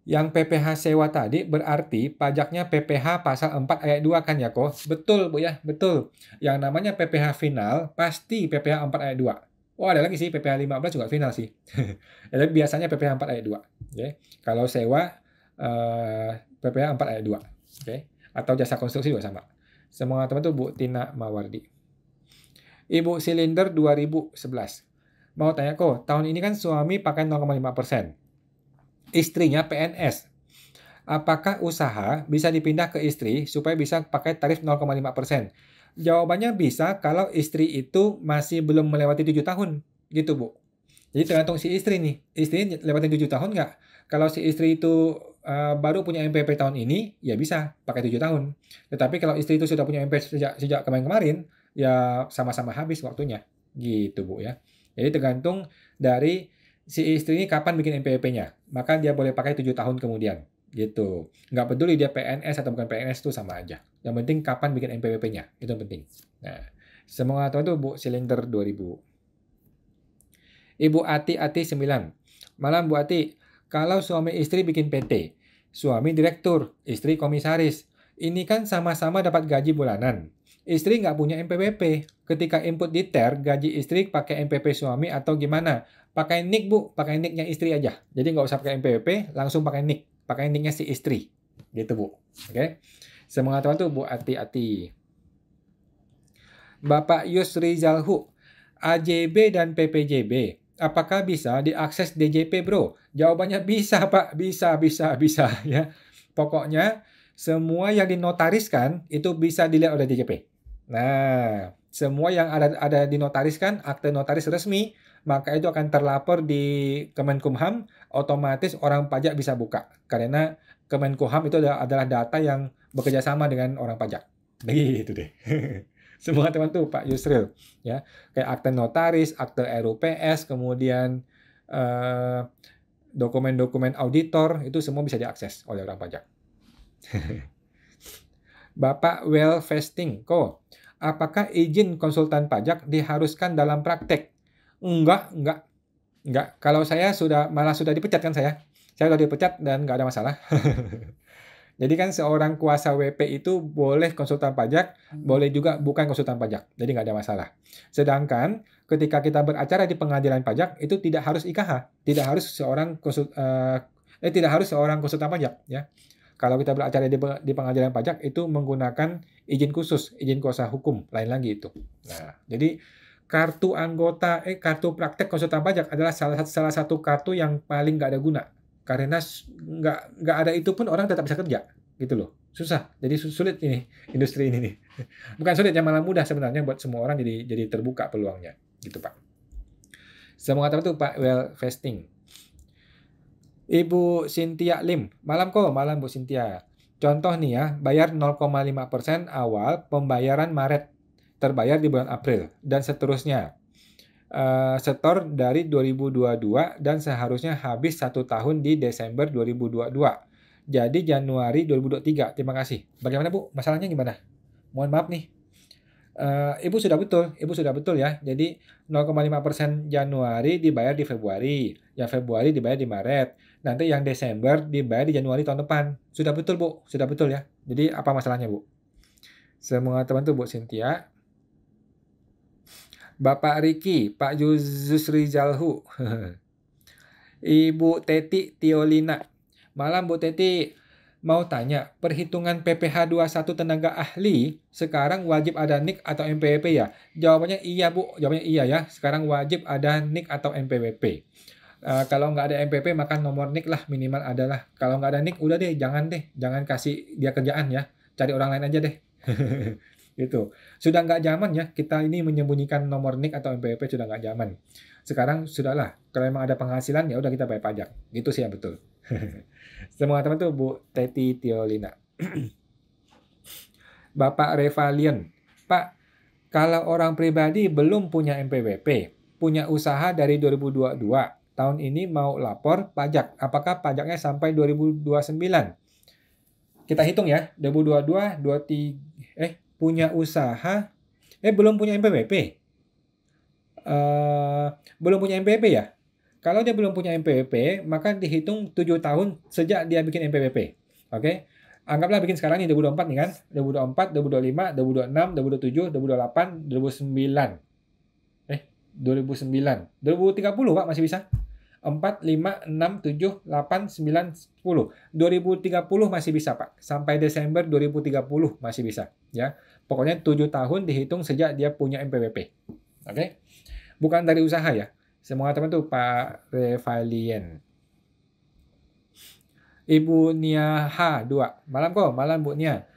Yang PPh sewa tadi berarti pajaknya PPh pasal 4 ayat 2 kan ya Betul Bu ya, betul. Yang namanya PPh final pasti PPh 4 ayat 2. Oh ada lagi sih PPh 15 juga final sih. Tapi biasanya PPh 4 ayat 2. Okay. Kalau sewa PPh 4 ayat 2. Okay. Atau jasa konstruksi juga sama. Semua teman tuh Bu Tina Mawardi. Ibu Silinder 2011. Mau tanya tahun ini kan suami pakai 0,5%. Istrinya PNS. Apakah usaha bisa dipindah ke istri supaya bisa pakai tarif 0,5%? Jawabannya bisa kalau istri itu masih belum melewati 7 tahun. Gitu Bu. Jadi tergantung si istri nih. Istri lewatin 7 tahun nggak? Kalau si istri itu baru punya MPP tahun ini, ya bisa pakai 7 tahun. Tetapi kalau istri itu sudah punya MPP sejak kemarin-kemarin, ya sama-sama habis waktunya. Gitu Bu ya. Jadi tergantung dari si istri ini kapan bikin NPWP-nya. Maka dia boleh pakai 7 tahun kemudian. Gitu. Nggak peduli dia PNS atau bukan PNS itu sama aja. Yang penting kapan bikin NPWP-nya. Itu yang penting. Nah, semua teman itu Bu Silinder 2000. Ibu Ati 9. Malam Bu Ati. Kalau suami istri bikin PT, suami direktur, istri komisaris. Ini kan sama-sama dapat gaji bulanan. Istri nggak punya NPWP. Ketika input di TER, gaji istri pakai NPWP suami atau gimana? Pakai NIK Bu, pakai NIK-nya istri aja. Jadi nggak usah pakai NPWP, langsung pakai NIK. Pakai NIK-nya si istri. Gitu Bu. Oke. Semangat teman tuh Bu Ati. Bapak Yus Rizalhu, AJB dan PPJB. Apakah bisa diakses DJP Bro? Jawabannya bisa Pak, bisa ya. Pokoknya semua yang dinotariskan itu bisa dilihat oleh DJP. Nah, semua yang ada dinotariskan, akte notaris resmi, maka itu akan terlapor di Kemenkumham, otomatis orang pajak bisa buka. Karena Kemenkumham itu adalah data yang bekerja sama dengan orang pajak. Begitu deh. Semua teman tuh Pak Yusril, ya. Kayak akte notaris, akte RUPS, kemudian dokumen-dokumen auditor, itu semua bisa diakses oleh orang pajak. Bapak Well Fasting, apakah izin konsultan pajak diharuskan dalam praktek? Enggak. Kalau saya malah sudah dipecat kan saya. Saya sudah dipecat dan nggak ada masalah. Jadi kan seorang kuasa WP itu boleh konsultan pajak, boleh juga bukan konsultan pajak. Jadi nggak ada masalah. Sedangkan ketika kita beracara di pengadilan pajak itu tidak harus IKH, tidak harus seorang konsultan pajak, ya. Kalau kita beracara di pengadilan pajak itu menggunakan izin khusus, izin kuasa hukum, lain lagi itu. Nah, jadi kartu praktek konsultan pajak adalah salah satu kartu yang paling nggak ada guna. Karena nggak ada itu pun orang tetap bisa kerja, gitu loh. Susah, jadi sulit ini industri ini nih. Bukan sulit, ya malah mudah sebenarnya buat semua orang, jadi terbuka peluangnya, gitu Pak. Saya mengatakan itu Pak Well Fasting. Ibu Cynthia Lim, malam Bu Cynthia. Contoh nih ya, bayar 0,5% awal pembayaran Maret, terbayar di bulan April, dan seterusnya. Setor dari 2022 dan seharusnya habis 1 tahun di Desember 2022. Jadi Januari 2023. Terima kasih. Bagaimana Bu? Masalahnya gimana? Mohon maaf nih. Ibu sudah betul ya. Jadi 0,5% Januari dibayar di Februari, yang Februari dibayar di Maret, nanti yang Desember dibayar di Januari tahun depan. Sudah betul Bu, sudah betul ya. Jadi apa masalahnya Bu? Semua teman tuh Bu Cynthia. Bapak Riki, Pak Yuzus Rizalhu, Ibu Teti Tiolina. Malam Bu Teti, mau tanya, perhitungan PPh 21 tenaga ahli sekarang wajib ada NIK atau NPWP ya? Jawabannya iya Bu, jawabannya iya ya. Sekarang wajib ada NIK atau NPWP. Kalau nggak ada NPWP maka nomor NIK lah minimal adalah. Kalau nggak ada NIK udah deh, jangan kasih dia kerjaan ya. Cari orang lain aja deh. Gitu. Sudah nggak zaman ya, kita ini menyembunyikan nomor NIK atau NPWP sudah nggak zaman. Sekarang sudahlah, kalau memang ada penghasilan ya udah kita bayar pajak. Gitu sih yang betul. Semua teman tuh Bu Teti Tiolina. Bapak Revalian, Pak, kalau orang pribadi belum punya NPWP, punya usaha dari 2022, tahun ini mau lapor pajak, apakah pajaknya sampai 2029? Kita hitung ya, 2022, 23, punya usaha, belum punya NPWP. Belum punya NPWP ya? Kalau dia belum punya NPWP, maka dihitung 7 tahun sejak dia bikin NPWP. Oke? Anggaplah bikin sekarang nih 2024 nih kan? 2024, 2025, 2026, 2027, 2028, 2009. 2009. 2030 Pak masih bisa. 4, 5, 6, 7, 8, 9, 10. 2030 masih bisa Pak. Sampai Desember 2030 masih bisa. Ya. Pokoknya 7 tahun dihitung sejak dia punya NPWP. Oke? Bukan dari usaha ya. Semua teman tuh Pak Revalien. Ibu Nia H2. Malam Bu Nia.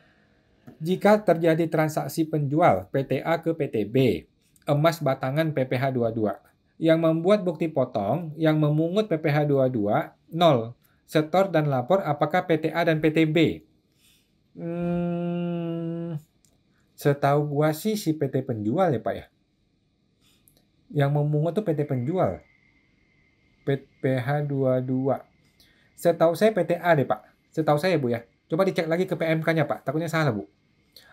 Jika terjadi transaksi penjual PTA ke PTB, emas batangan PPh 22, yang membuat bukti potong, yang memungut PPh 22, 0. Setor dan lapor apakah PTA dan PTB? Setahu gua sih si PT penjual ya Pak ya. Yang memungut tuh PT penjual. PPh 22. Setahu saya PTA deh Pak. Setahu saya Bu ya. Coba dicek lagi ke PMK-nya Pak. Takutnya salah Bu.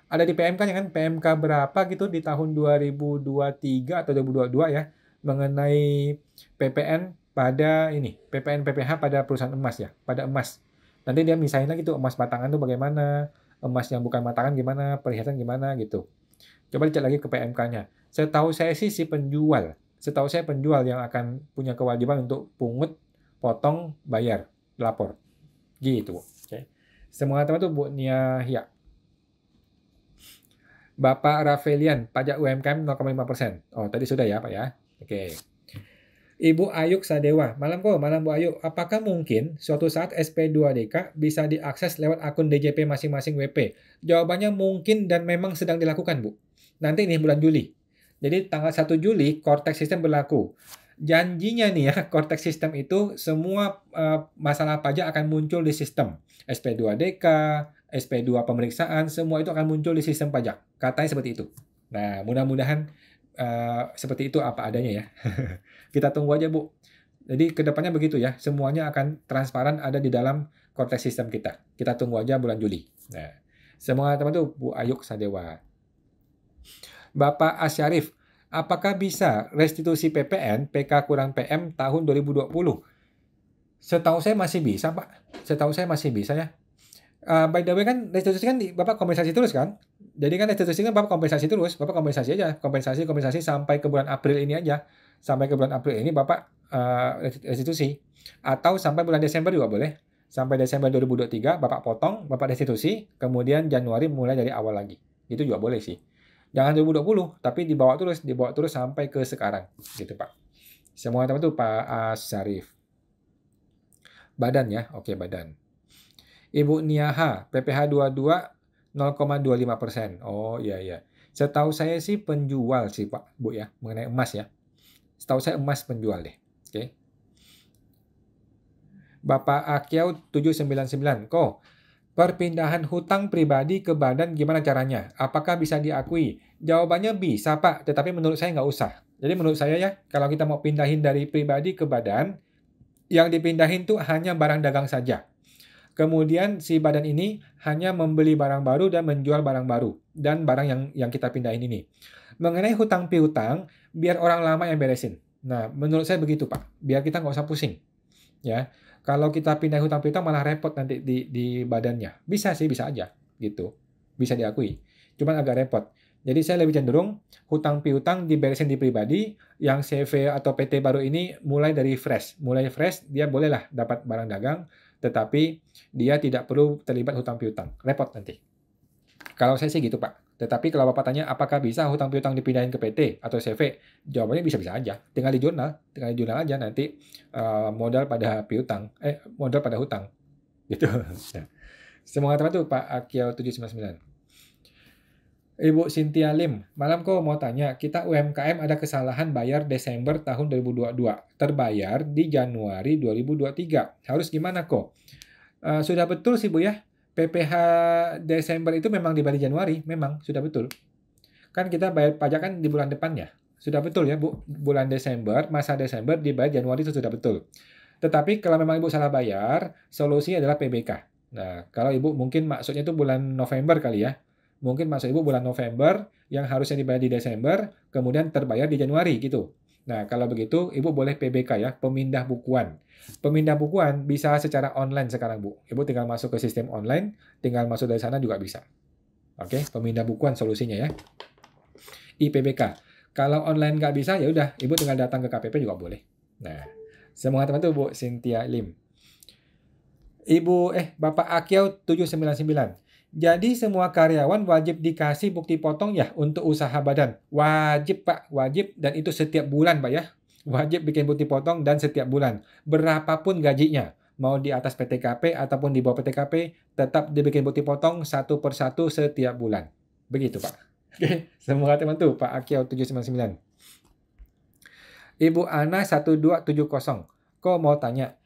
Ada di PMK-nya kan, PMK berapa gitu di tahun 2023 atau 2022 ya, mengenai PPN pada PPN PPh pada perusahaan emas ya, pada emas. Nanti dia misahin lagi tuh emas batangan tuh bagaimana, emas yang bukan batangan gimana, perhiasan gimana gitu. Coba dicek lagi ke PMK-nya. Setahu saya sih si penjual. Setahu saya penjual yang akan punya kewajiban untuk pungut, potong, bayar, lapor. Gitu. Oke. Semua teman tuh Bu Nia Hia. Bapak Raffelian, pajak UMKM 0,5%. Oh, tadi sudah ya Pak ya. Oke. Ibu Ayuk Sadewa, malam Bu Ayuk. Apakah mungkin suatu saat SP2DK bisa diakses lewat akun DJP masing-masing WP? Jawabannya mungkin dan memang sedang dilakukan Bu. Nanti ini bulan Juli. Jadi tanggal 1 Juli Cortex System berlaku. Janjinya nih ya, Cortex System itu semua masalah pajak akan muncul di sistem. SP2DK, SP2 pemeriksaan, semua itu akan muncul di sistem pajak. Katanya seperti itu. Nah, mudah-mudahan seperti itu apa adanya ya. Kita tunggu aja, Bu. Jadi kedepannya begitu ya, semuanya akan transparan ada di dalam konteks sistem kita. Kita tunggu aja bulan Juli. Nah, semoga teman-teman Bu Ayuk Sadewa. Bapak Asyarif, apakah bisa restitusi PPN PK kurang PM tahun 2020? Setahu saya masih bisa, Pak. Setahu saya masih bisa ya. By the way kan restitusi kan Bapak kompensasi terus kan? Jadi kan restitusi kan Bapak kompensasi terus. Bapak kompensasi aja, kompensasi sampai ke bulan April ini aja. Sampai ke bulan April ini Bapak restitusi. Atau sampai bulan Desember juga boleh. Sampai Desember 2023 Bapak potong, Bapak restitusi, kemudian Januari mulai dari awal lagi. Itu juga boleh sih. Jangan 2020, tapi dibawa terus sampai ke sekarang. Gitu Pak. Semua teman-teman tuh Pak Syarif. Badan ya, oke badan. Ibu Niaha, PPh 22 0,25%. Oh iya iya. Setahu saya sih penjual sih Pak, Bu ya, mengenai emas ya. Setahu saya emas penjual deh. Oke. Bapak Akyau 799. Kok perpindahan hutang pribadi ke badan gimana caranya? Apakah bisa diakui? Jawabannya bisa Pak, tetapi menurut saya nggak usah. Jadi menurut saya ya, kalau kita mau pindahin dari pribadi ke badan, yang dipindahin tuh hanya barang dagang saja. Kemudian si badan ini hanya membeli barang baru dan menjual barang baru dan barang yang kita pindahin ini. Mengenai hutang piutang, biar orang lama yang beresin. Nah, menurut saya begitu Pak, biar kita nggak usah pusing. Ya, kalau kita pindah hutang piutang malah repot nanti di badannya. Bisa sih, bisa aja gitu. Bisa diakui. Cuman agak repot. Jadi saya lebih cenderung hutang piutang diberesin di pribadi, yang CV atau PT baru ini mulai dari fresh. Mulai fresh, dia bolehlah dapat barang dagang, tetapi dia tidak perlu terlibat hutang piutang. Repot nanti. Kalau saya sih gitu Pak. Tetapi kalau Bapak tanya apakah bisa hutang piutang dipindahin ke PT atau CV, jawabannya bisa-bisa aja. Tinggal di jurnal aja nanti modal pada piutang, modal pada hutang. Gitu. Semoga teman tuh Pak Akyau 799. Ibu Cynthia Lim, malam kok mau tanya, kita UMKM ada kesalahan bayar Desember tahun 2022, terbayar di Januari 2023. Harus gimana kok? Sudah betul sih Bu ya, PPh Desember itu memang dibayar di Januari, memang sudah betul. Kan kita bayar pajak kan di bulan depannya. Sudah betul ya Bu, bulan Desember, masa Desember dibayar Januari itu sudah betul. Tetapi kalau memang Ibu salah bayar, solusinya adalah PBK. Nah, kalau Ibu mungkin maksudnya itu bulan November kali ya. Mungkin maksud Ibu bulan November yang harusnya dibayar di Desember, kemudian terbayar di Januari gitu. Nah, kalau begitu Ibu boleh PBK ya, pemindah bukuan. Pemindah bukuan bisa secara online sekarang Bu. Ibu tinggal masuk ke sistem online, tinggal masuk dari sana juga bisa. Oke, pemindah bukuan solusinya ya. IPBK. Kalau online nggak bisa, ya udah, Ibu tinggal datang ke KPP juga boleh. Nah, semoga teman-teman Bu Cynthia Lim. Bapak Akyau 799. Jadi semua karyawan wajib dikasih bukti potong ya untuk usaha badan. Wajib Pak, wajib, dan itu setiap bulan Pak ya. Wajib bikin bukti potong dan setiap bulan. Berapapun gajinya, mau di atas PTKP ataupun di bawah PTKP, tetap dibikin bukti potong satu persatu setiap bulan. Begitu Pak. Oke, semoga teman tuh Pak Akyau 799. Ibu Ana 1270. Kok mau tanya,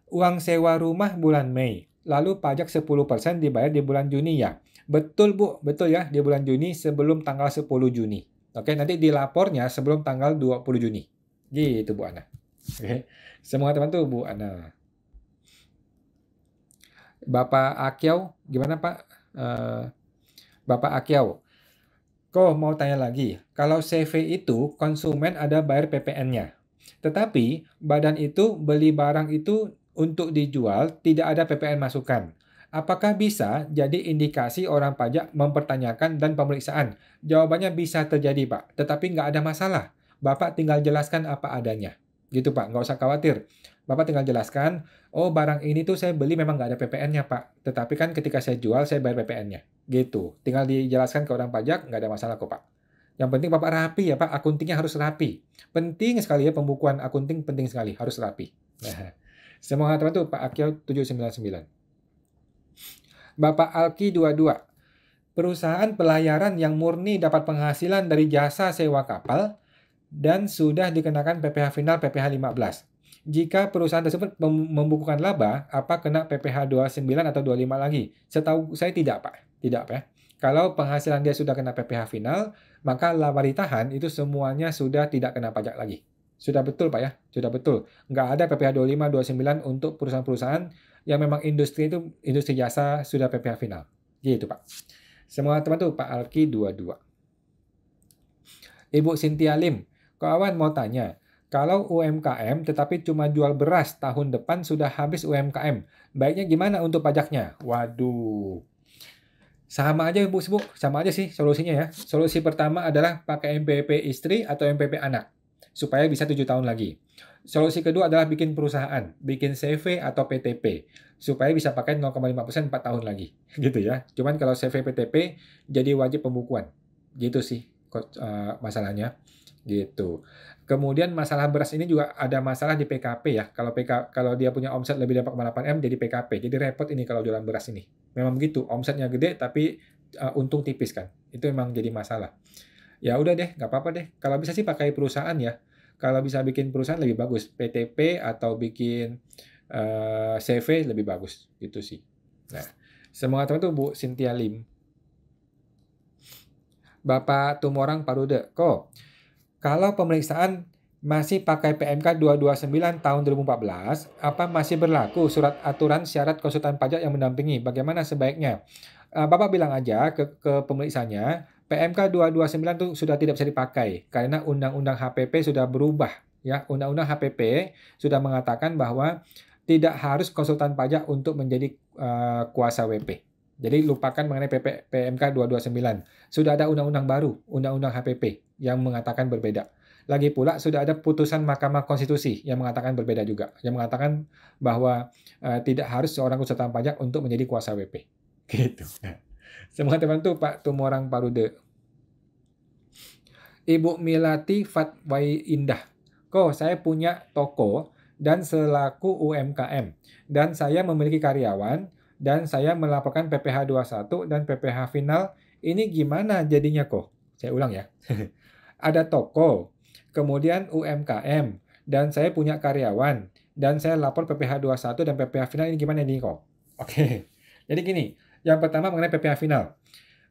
uang sewa rumah bulan Mei, lalu pajak 10% dibayar di bulan Juni ya? Betul Bu, betul ya, di bulan Juni sebelum tanggal 10 Juni. Oke, nanti dilapornya sebelum tanggal 20 Juni. Gitu Bu Ana. Oke, semoga teman tuh Bu Ana. Bapak Akyau, gimana Pak? Bapak Akyau, kok mau tanya lagi, kalau CV itu konsumen ada bayar PPN-nya. Tetapi badan itu beli barang itu untuk dijual tidak ada PPN masukan. Apakah bisa jadi indikasi orang pajak mempertanyakan dan pemeriksaan? Jawabannya bisa terjadi Pak, tetapi nggak ada masalah. Bapak tinggal jelaskan apa adanya. Gitu Pak, nggak usah khawatir. Bapak tinggal jelaskan, oh barang ini tuh saya beli memang nggak ada PPN-nya Pak. Tetapi kan ketika saya jual saya bayar PPN-nya. Gitu. Tinggal dijelaskan ke orang pajak, nggak ada masalah kok Pak. Yang penting Bapak rapi ya Pak, akuntingnya harus rapi. Penting sekali ya pembukuan akunting, penting sekali, harus rapi. Nah, semoga teman tuh Pak Akyau 799. Bapak Alki 22. Perusahaan pelayaran yang murni dapat penghasilan dari jasa sewa kapal dan sudah dikenakan PPh final PPh 15. Jika perusahaan tersebut membukukan laba, apa kena PPh 29 atau 25 lagi? Setahu saya tidak, Pak. Tidak, Pak ya. Kalau penghasilan dia sudah kena PPh final, maka laba ditahan itu semuanya sudah tidak kena pajak lagi. Sudah betul, Pak ya. Sudah betul. Nggak ada PPh 25, 29 untuk perusahaan-perusahaan yang memang industri itu industri jasa sudah PPh final. Gitu, Pak. Semua teman tuh Pak Alki 22. Ibu Cynthia Lim, kawan mau tanya, kalau UMKM tetapi cuma jual beras tahun depan sudah habis UMKM, baiknya gimana untuk pajaknya? Waduh, sama aja Bu, sama aja sih solusinya ya. Solusi pertama adalah pakai MPP istri atau MPP anak, supaya bisa 7 tahun lagi. Solusi kedua adalah bikin perusahaan, bikin CV atau PTP, supaya bisa pakai 0,5% 4 tahun lagi. Gitu ya. Cuman kalau CV PTP jadi wajib pembukuan. Gitu sih masalahnya. Gitu. Kemudian masalah beras ini juga ada masalah di PKP ya. Kalau dia punya omset lebih dari 4,8 M jadi PKP. Jadi repot ini kalau jualan beras ini. Memang begitu, omsetnya gede tapi untung tipis kan. Itu memang jadi masalah. Ya udah deh, nggak apa-apa deh. Kalau bisa sih pakai perusahaan ya. Kalau bisa bikin perusahaan lebih bagus, PTP atau bikin CV lebih bagus gitu sih. Nah, semoga teman tuh Bu Cynthia Lim. Bapak Tumorang Parude, kok kalau pemeriksaan masih pakai PMK 229 tahun 2014, apa masih berlaku surat aturan syarat konsultan pajak yang mendampingi? Bagaimana sebaiknya? Bapak bilang aja ke pemeriksanya, PMK 229 itu sudah tidak bisa dipakai karena Undang-Undang HPP sudah berubah. Ya, Undang-Undang HPP sudah mengatakan bahwa tidak harus konsultan pajak untuk menjadi kuasa WP. Jadi lupakan mengenai PMK 229. Sudah ada undang-undang baru, Undang-Undang HPP yang mengatakan berbeda. Lagi pula sudah ada putusan Mahkamah Konstitusi yang mengatakan berbeda juga, yang mengatakan bahwa tidak harus seorang konsultan pajak untuk menjadi kuasa WP. Gitu. Semoga teman tuh Pak Tumorang Parude. Ibu Milati Fatwai Indah. Kok saya punya toko dan selaku UMKM dan saya memiliki karyawan dan saya melaporkan PPh 21 dan PPh final, ini gimana jadinya kok? Saya ulang ya. Ada toko, kemudian UMKM, dan saya punya karyawan, dan saya lapor PPh 21 dan PPh final, ini gimana nih kok? Oke, jadi gini, yang pertama mengenai PPh final.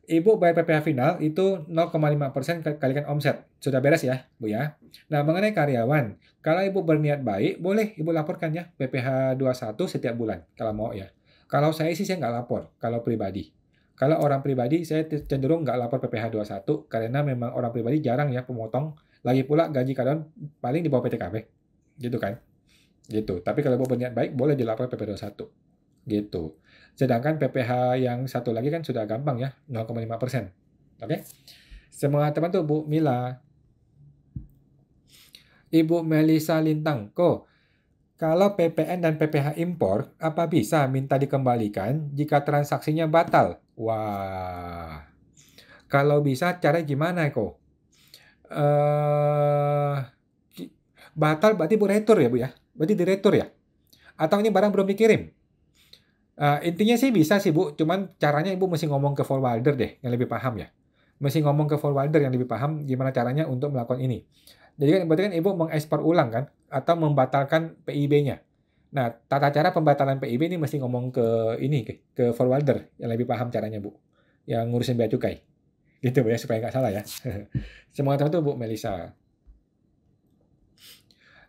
Ibu bayar PPh final itu 0,5% kalikan omset. Sudah beres ya, Bu ya. Nah, mengenai karyawan, kalau Ibu berniat baik, boleh Ibu laporkan ya PPh 21 setiap bulan, kalau mau ya. Kalau saya sih saya nggak lapor, kalau pribadi. Kalau orang pribadi, saya cenderung nggak lapor PPh 21, karena memang orang pribadi jarang ya pemotong. Lagi pula gaji karyawan paling di bawah PTKB. Gitu kan. Gitu. Tapi kalau Ibu berniat baik, boleh dilapor PPh 21. Gitu. Sedangkan PPh yang satu lagi kan sudah gampang ya, 0,5%. Oke? Semua teman tuh Bu Mila. Ibu Melisa Lintang, kok kalau PPN dan PPh impor, apa bisa minta dikembalikan jika transaksinya batal? Wah, kalau bisa cara gimana kok? Batal berarti Bu retur ya Bu ya? Berarti diretur ya? Atau ini barang belum dikirim? Intinya sih bisa sih Bu, cuman caranya Ibu mesti ngomong ke forwarder deh, yang lebih paham ya. Mesti ngomong ke forwarder yang lebih paham gimana caranya untuk melakukan ini. Jadi kan berarti kan Ibu mengekspor ulang kan, atau membatalkan PIB-nya. Nah, tata cara pembatalan PIB ini mesti ngomong ke ini, ke forwarder yang lebih paham caranya Bu, yang ngurusin bea cukai. Gitu Bu ya, supaya nggak salah ya. Semoga teman tuh Bu Melisa.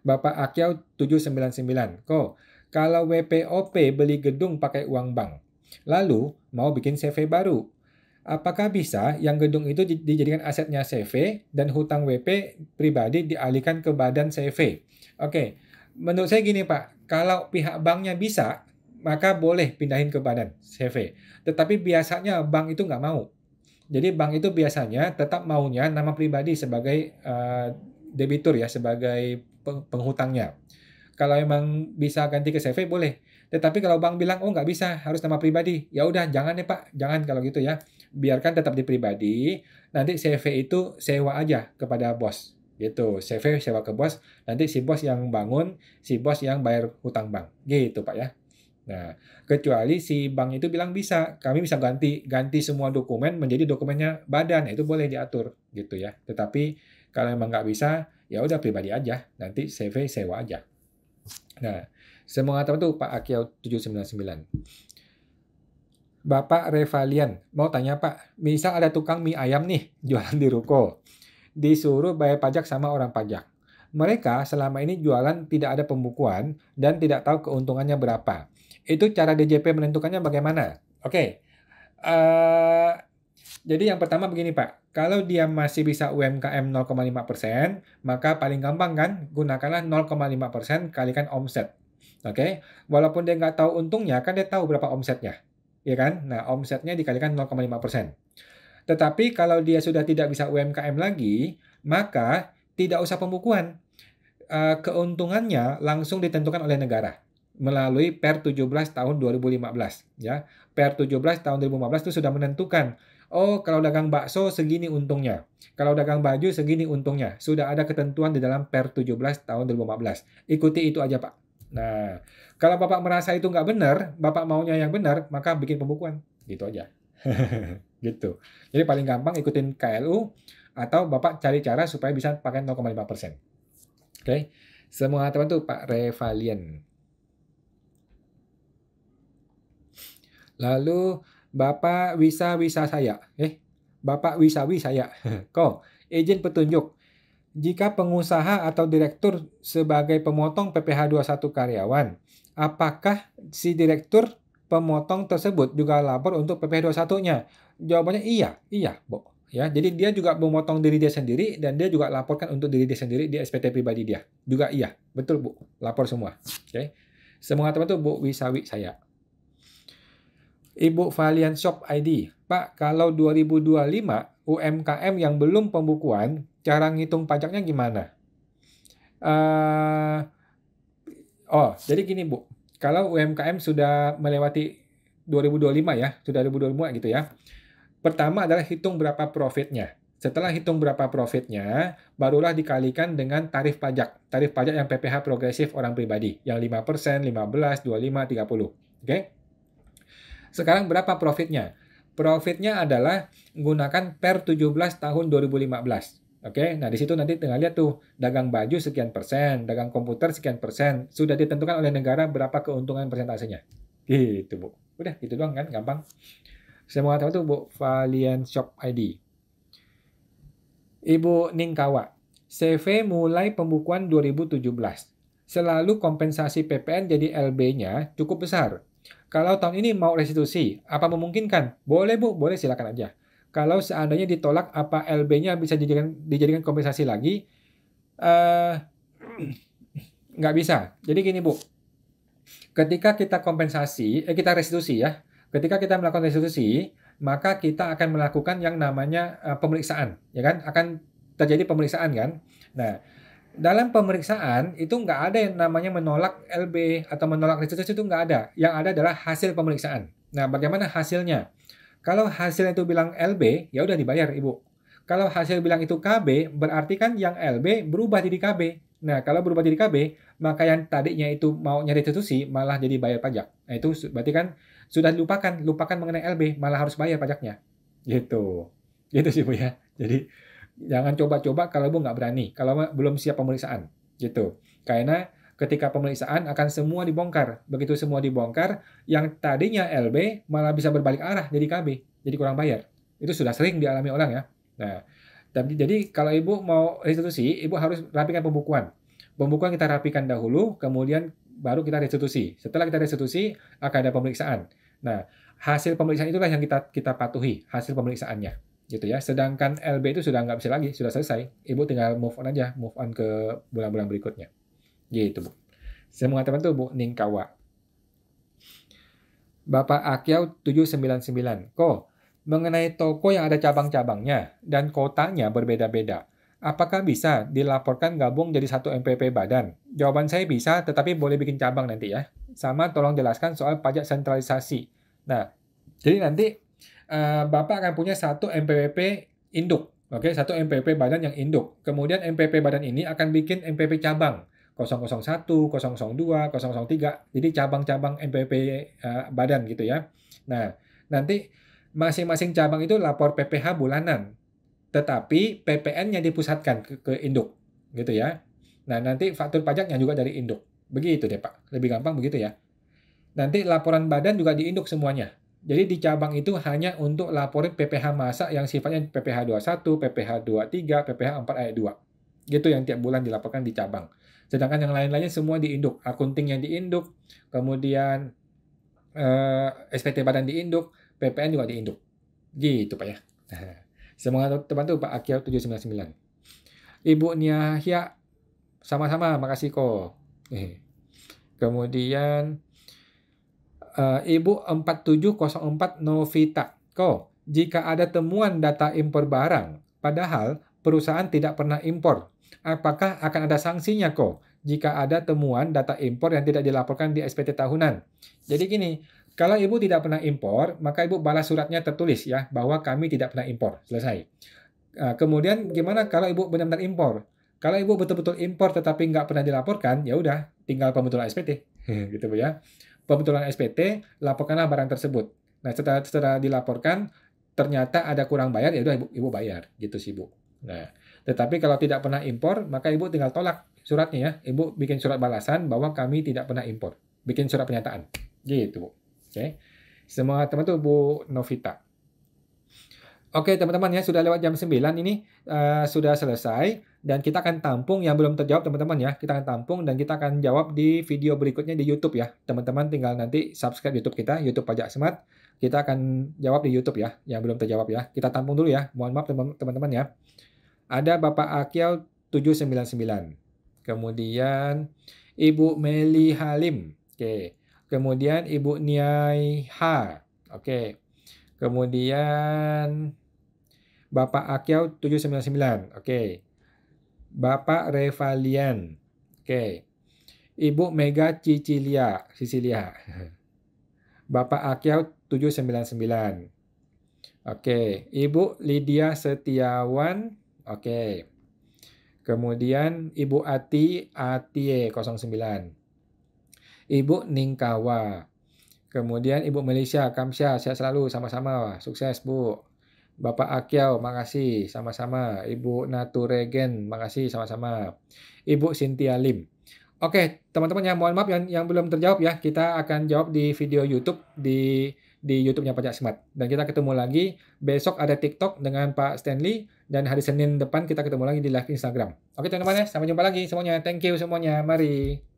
Bapak Akyau 799, kok kalau WPOP beli gedung pakai uang bank, lalu mau bikin CV baru, apakah bisa yang gedung itu dijadikan asetnya CV dan hutang WP pribadi dialihkan ke badan CV? Oke, menurut saya gini Pak, kalau pihak banknya bisa, maka boleh pindahin ke badan CV. Tetapi biasanya bank itu nggak mau. Jadi bank itu biasanya tetap maunya nama pribadi sebagai debitur ya, sebagai penghutangnya. Kalau emang bisa ganti ke CV boleh. Tetapi kalau bank bilang oh nggak bisa, harus nama pribadi, ya udah jangan deh Pak, jangan kalau gitu ya. Biarkan tetap di pribadi. Nanti CV itu sewa aja kepada bos. Gitu, CV sewa ke bos. Nanti si bos yang bangun, si bos yang bayar hutang bank. Gitu Pak ya. Nah, kecuali si bank itu bilang bisa, kami bisa ganti semua dokumen menjadi dokumennya badan, itu boleh diatur gitu ya. Tetapi kalau emang nggak bisa, ya udah pribadi aja, nanti CV sewa aja. Nah, semangat apa tuh Pak Akiau 799. Bapak Revalian, mau tanya Pak, misal ada tukang mie ayam nih, jualan di ruko, disuruh bayar pajak sama orang pajak. Mereka selama ini jualan tidak ada pembukuan dan tidak tahu keuntungannya berapa. Itu cara DJP menentukannya bagaimana? Oke, eh, jadi yang pertama begini Pak, kalau dia masih bisa UMKM 0,5%, maka paling gampang kan, gunakanlah 0,5% kalikan omset. Oke, walaupun dia nggak tahu untungnya, kan dia tahu berapa omsetnya, ya kan? Nah, omsetnya dikalikan 0,5%. Tetapi kalau dia sudah tidak bisa UMKM lagi, maka tidak usah pembukuan. Keuntungannya langsung ditentukan oleh negara melalui Per 17 tahun 2015, ya. Per 17 tahun 2015 itu sudah menentukan, oh kalau dagang bakso segini untungnya, kalau dagang baju segini untungnya. Sudah ada ketentuan di dalam Per 17 tahun 2015. Ikuti itu aja Pak. Nah, kalau Bapak merasa itu nggak benar, Bapak maunya yang benar, maka bikin pembukuan. Gitu aja. Gitu. Jadi paling gampang ikutin KLU atau Bapak cari cara supaya bisa pakai 0,5%. Oke. Semua teman tuh Pak Revalian. Lalu Bapak Wisa-Wisa saya. Bapak Wisawi saya. Kok izin petunjuk. Jika pengusaha atau direktur sebagai pemotong PPh 21 karyawan, apakah si direktur pemotong tersebut juga lapor untuk PPh 21-nya? Jawabannya iya, Bu. Ya, jadi dia juga memotong diri dia sendiri dan dia juga laporkan untuk diri dia sendiri di SPT pribadi dia. Juga iya, betul Bu, lapor semua. Oke. Semua teman tuh Bu Wisawi saya. Ibu Valian Shop ID. Pak, kalau 2025 UMKM yang belum pembukuan, cara ngitung pajaknya gimana? Jadi gini Bu, kalau UMKM sudah melewati 2025 ya, sudah 2025 gitu ya. Pertama adalah hitung berapa profitnya. Setelah hitung berapa profitnya, barulah dikalikan dengan tarif pajak. Tarif pajak yang PPh progresif orang pribadi, yang 5%, 15, 25, 30. Oke? Sekarang berapa profitnya? Profitnya adalah menggunakan Per 17 tahun 2015. Oke, nah di situ nanti tinggal lihat tuh, dagang baju sekian persen, dagang komputer sekian persen, sudah ditentukan oleh negara berapa keuntungan persentasenya. Gitu, Bu. Udah, gitu doang kan, gampang. Semua tahu tuh, Bu, Valian Shop ID. Ibu Ningkawa, CV mulai pembukuan 2017. Selalu kompensasi PPN jadi LB-nya cukup besar. Kalau tahun ini mau restitusi, apa memungkinkan? Boleh Bu, boleh silakan aja. Kalau seandainya ditolak, apa LB-nya bisa dijadikan kompensasi lagi? Nggak bisa. Jadi gini Bu, ketika kita kita restitusi ya. Ketika kita melakukan restitusi, maka kita akan melakukan yang namanya pemeriksaan, ya kan? Akan terjadi pemeriksaan kan? Nah, dalam pemeriksaan itu nggak ada yang namanya menolak LB atau menolak restitusi, itu nggak ada. Yang ada adalah hasil pemeriksaan. Nah, bagaimana hasilnya? Kalau hasilnya itu bilang LB, ya udah dibayar Ibu. Kalau hasil bilang itu KB, berarti kan yang LB berubah jadi KB. Nah, kalau berubah jadi KB, maka yang tadinya itu mau nyari restitusi malah jadi bayar pajak. Nah, itu berarti kan sudah lupakan mengenai LB, malah harus bayar pajaknya. Gitu. Gitu sih Bu ya. Jadi jangan coba-coba kalau Bu nggak berani, kalau belum siap pemeriksaan. Gitu. Karena ketika pemeriksaan akan semua dibongkar. Begitu semua dibongkar, yang tadinya LB malah bisa berbalik arah jadi KB, jadi kurang bayar. Itu sudah sering dialami orang ya. Nah, jadi kalau Ibu mau restitusi, Ibu harus rapikan pembukuan. Pembukuan kita rapikan dahulu, kemudian baru kita restitusi. Setelah kita restitusi, akan ada pemeriksaan. Nah, hasil pemeriksaan itulah yang kita patuhi, hasil pemeriksaannya. Gitu ya. Sedangkan LB itu sudah nggak bisa lagi, sudah selesai. Ibu tinggal move on aja, move on ke bulan-bulan berikutnya. Gitu, Bu. Saya mengatakan tuh, Bu Ningkawa. Bapak Akyau 799. Kok mengenai toko yang ada cabang-cabangnya dan kotanya berbeda-beda, apakah bisa dilaporkan gabung jadi satu MPP badan? Jawaban saya bisa, tetapi boleh bikin cabang nanti ya. Sama tolong jelaskan soal pajak sentralisasi. Nah, jadi nanti Bapak akan punya satu MPP induk. Oke, satu MPP badan yang induk. Kemudian MPP badan ini akan bikin MPP cabang. 001, 002, 003. Jadi cabang-cabang MPP badan gitu ya. Nah, nanti masing-masing cabang itu lapor PPh bulanan, tetapi PPN-nya dipusatkan ke induk, gitu ya. Nah, nanti faktur pajaknya juga dari induk, Begitu deh Pak, lebih gampang begitu ya. Nanti laporan badan juga diinduk semuanya. Jadi di cabang itu hanya untuk laporin PPh masa yang sifatnya PPh 21, PPh 23, PPh 4 ayat 2. Gitu yang tiap bulan dilaporkan di cabang. Sedangkan yang lain-lainnya semua diinduk. Akunting yang diinduk, kemudian SPT badan diinduk, PPN juga diinduk. Gitu Pak ya. Semoga terbantu Pak Akiau 799. Ibu Niahya, sama-sama, makasih kok. Kemudian Ibu 4704 Novita. Jika ada temuan data impor barang, padahal perusahaan tidak pernah impor, apakah akan ada sanksinya jika ada temuan data impor yang tidak dilaporkan di SPT tahunan? Jadi gini, kalau Ibu tidak pernah impor, maka Ibu balas suratnya tertulis ya, bahwa kami tidak pernah impor. Selesai. Kemudian gimana kalau Ibu benar-benar impor? Kalau Ibu betul-betul impor tetapi nggak pernah dilaporkan, ya udah, tinggal pembetulan SPT. Gitu Bu ya. Pembetulan SPT, laporkanlah barang tersebut. Nah, setelah dilaporkan, ternyata ada kurang bayar, ya udah Ibu bayar, gitu sih Bu. Nah, tetapi kalau tidak pernah impor, maka Ibu tinggal tolak suratnya ya. Ibu bikin surat balasan bahwa kami tidak pernah impor. Bikin surat pernyataan. Gitu Bu. Oke. Semua teman tuh Bu Novita. Oke teman-teman ya, sudah lewat jam 9 ini sudah selesai dan kita akan tampung yang belum terjawab teman-teman ya. Kita akan tampung dan kita akan jawab di video berikutnya di YouTube ya. Teman-teman tinggal nanti subscribe YouTube kita, YouTube Pajak Smart. Kita akan jawab di YouTube ya, yang belum terjawab ya. Kita tampung dulu ya. Mohon maaf teman-teman ya. Ada Bapak Akiau 799. Kemudian Ibu Meli Halim. Oke. Kemudian Ibu Niai Ha. Oke. Kemudian Bapak Akiau 799. Oke. Bapak Revalian. Oke. Ibu Mega Sicilia. Bapak Akiau 799. Oke. Ibu Lydia Setiawan. Oke. Kemudian Ibu Atie 09. Ibu Ningkawa. Kemudian Ibu Malaysia Kamsya, sehat selalu, sama-sama, sukses Bu. Bapak Akiau, makasih, sama-sama. Ibu Naturegen, makasih, sama-sama. Ibu Cynthia Lim. Oke, teman-teman ya, mohon maaf yang belum terjawab ya. Kita akan jawab di video YouTube di YouTube-nya Pajak Smart. Dan kita ketemu lagi besok ada TikTok dengan Pak Stanley dan hari Senin depan kita ketemu lagi di live Instagram. Oke teman-teman ya, sampai jumpa lagi semuanya. Thank you semuanya. Mari.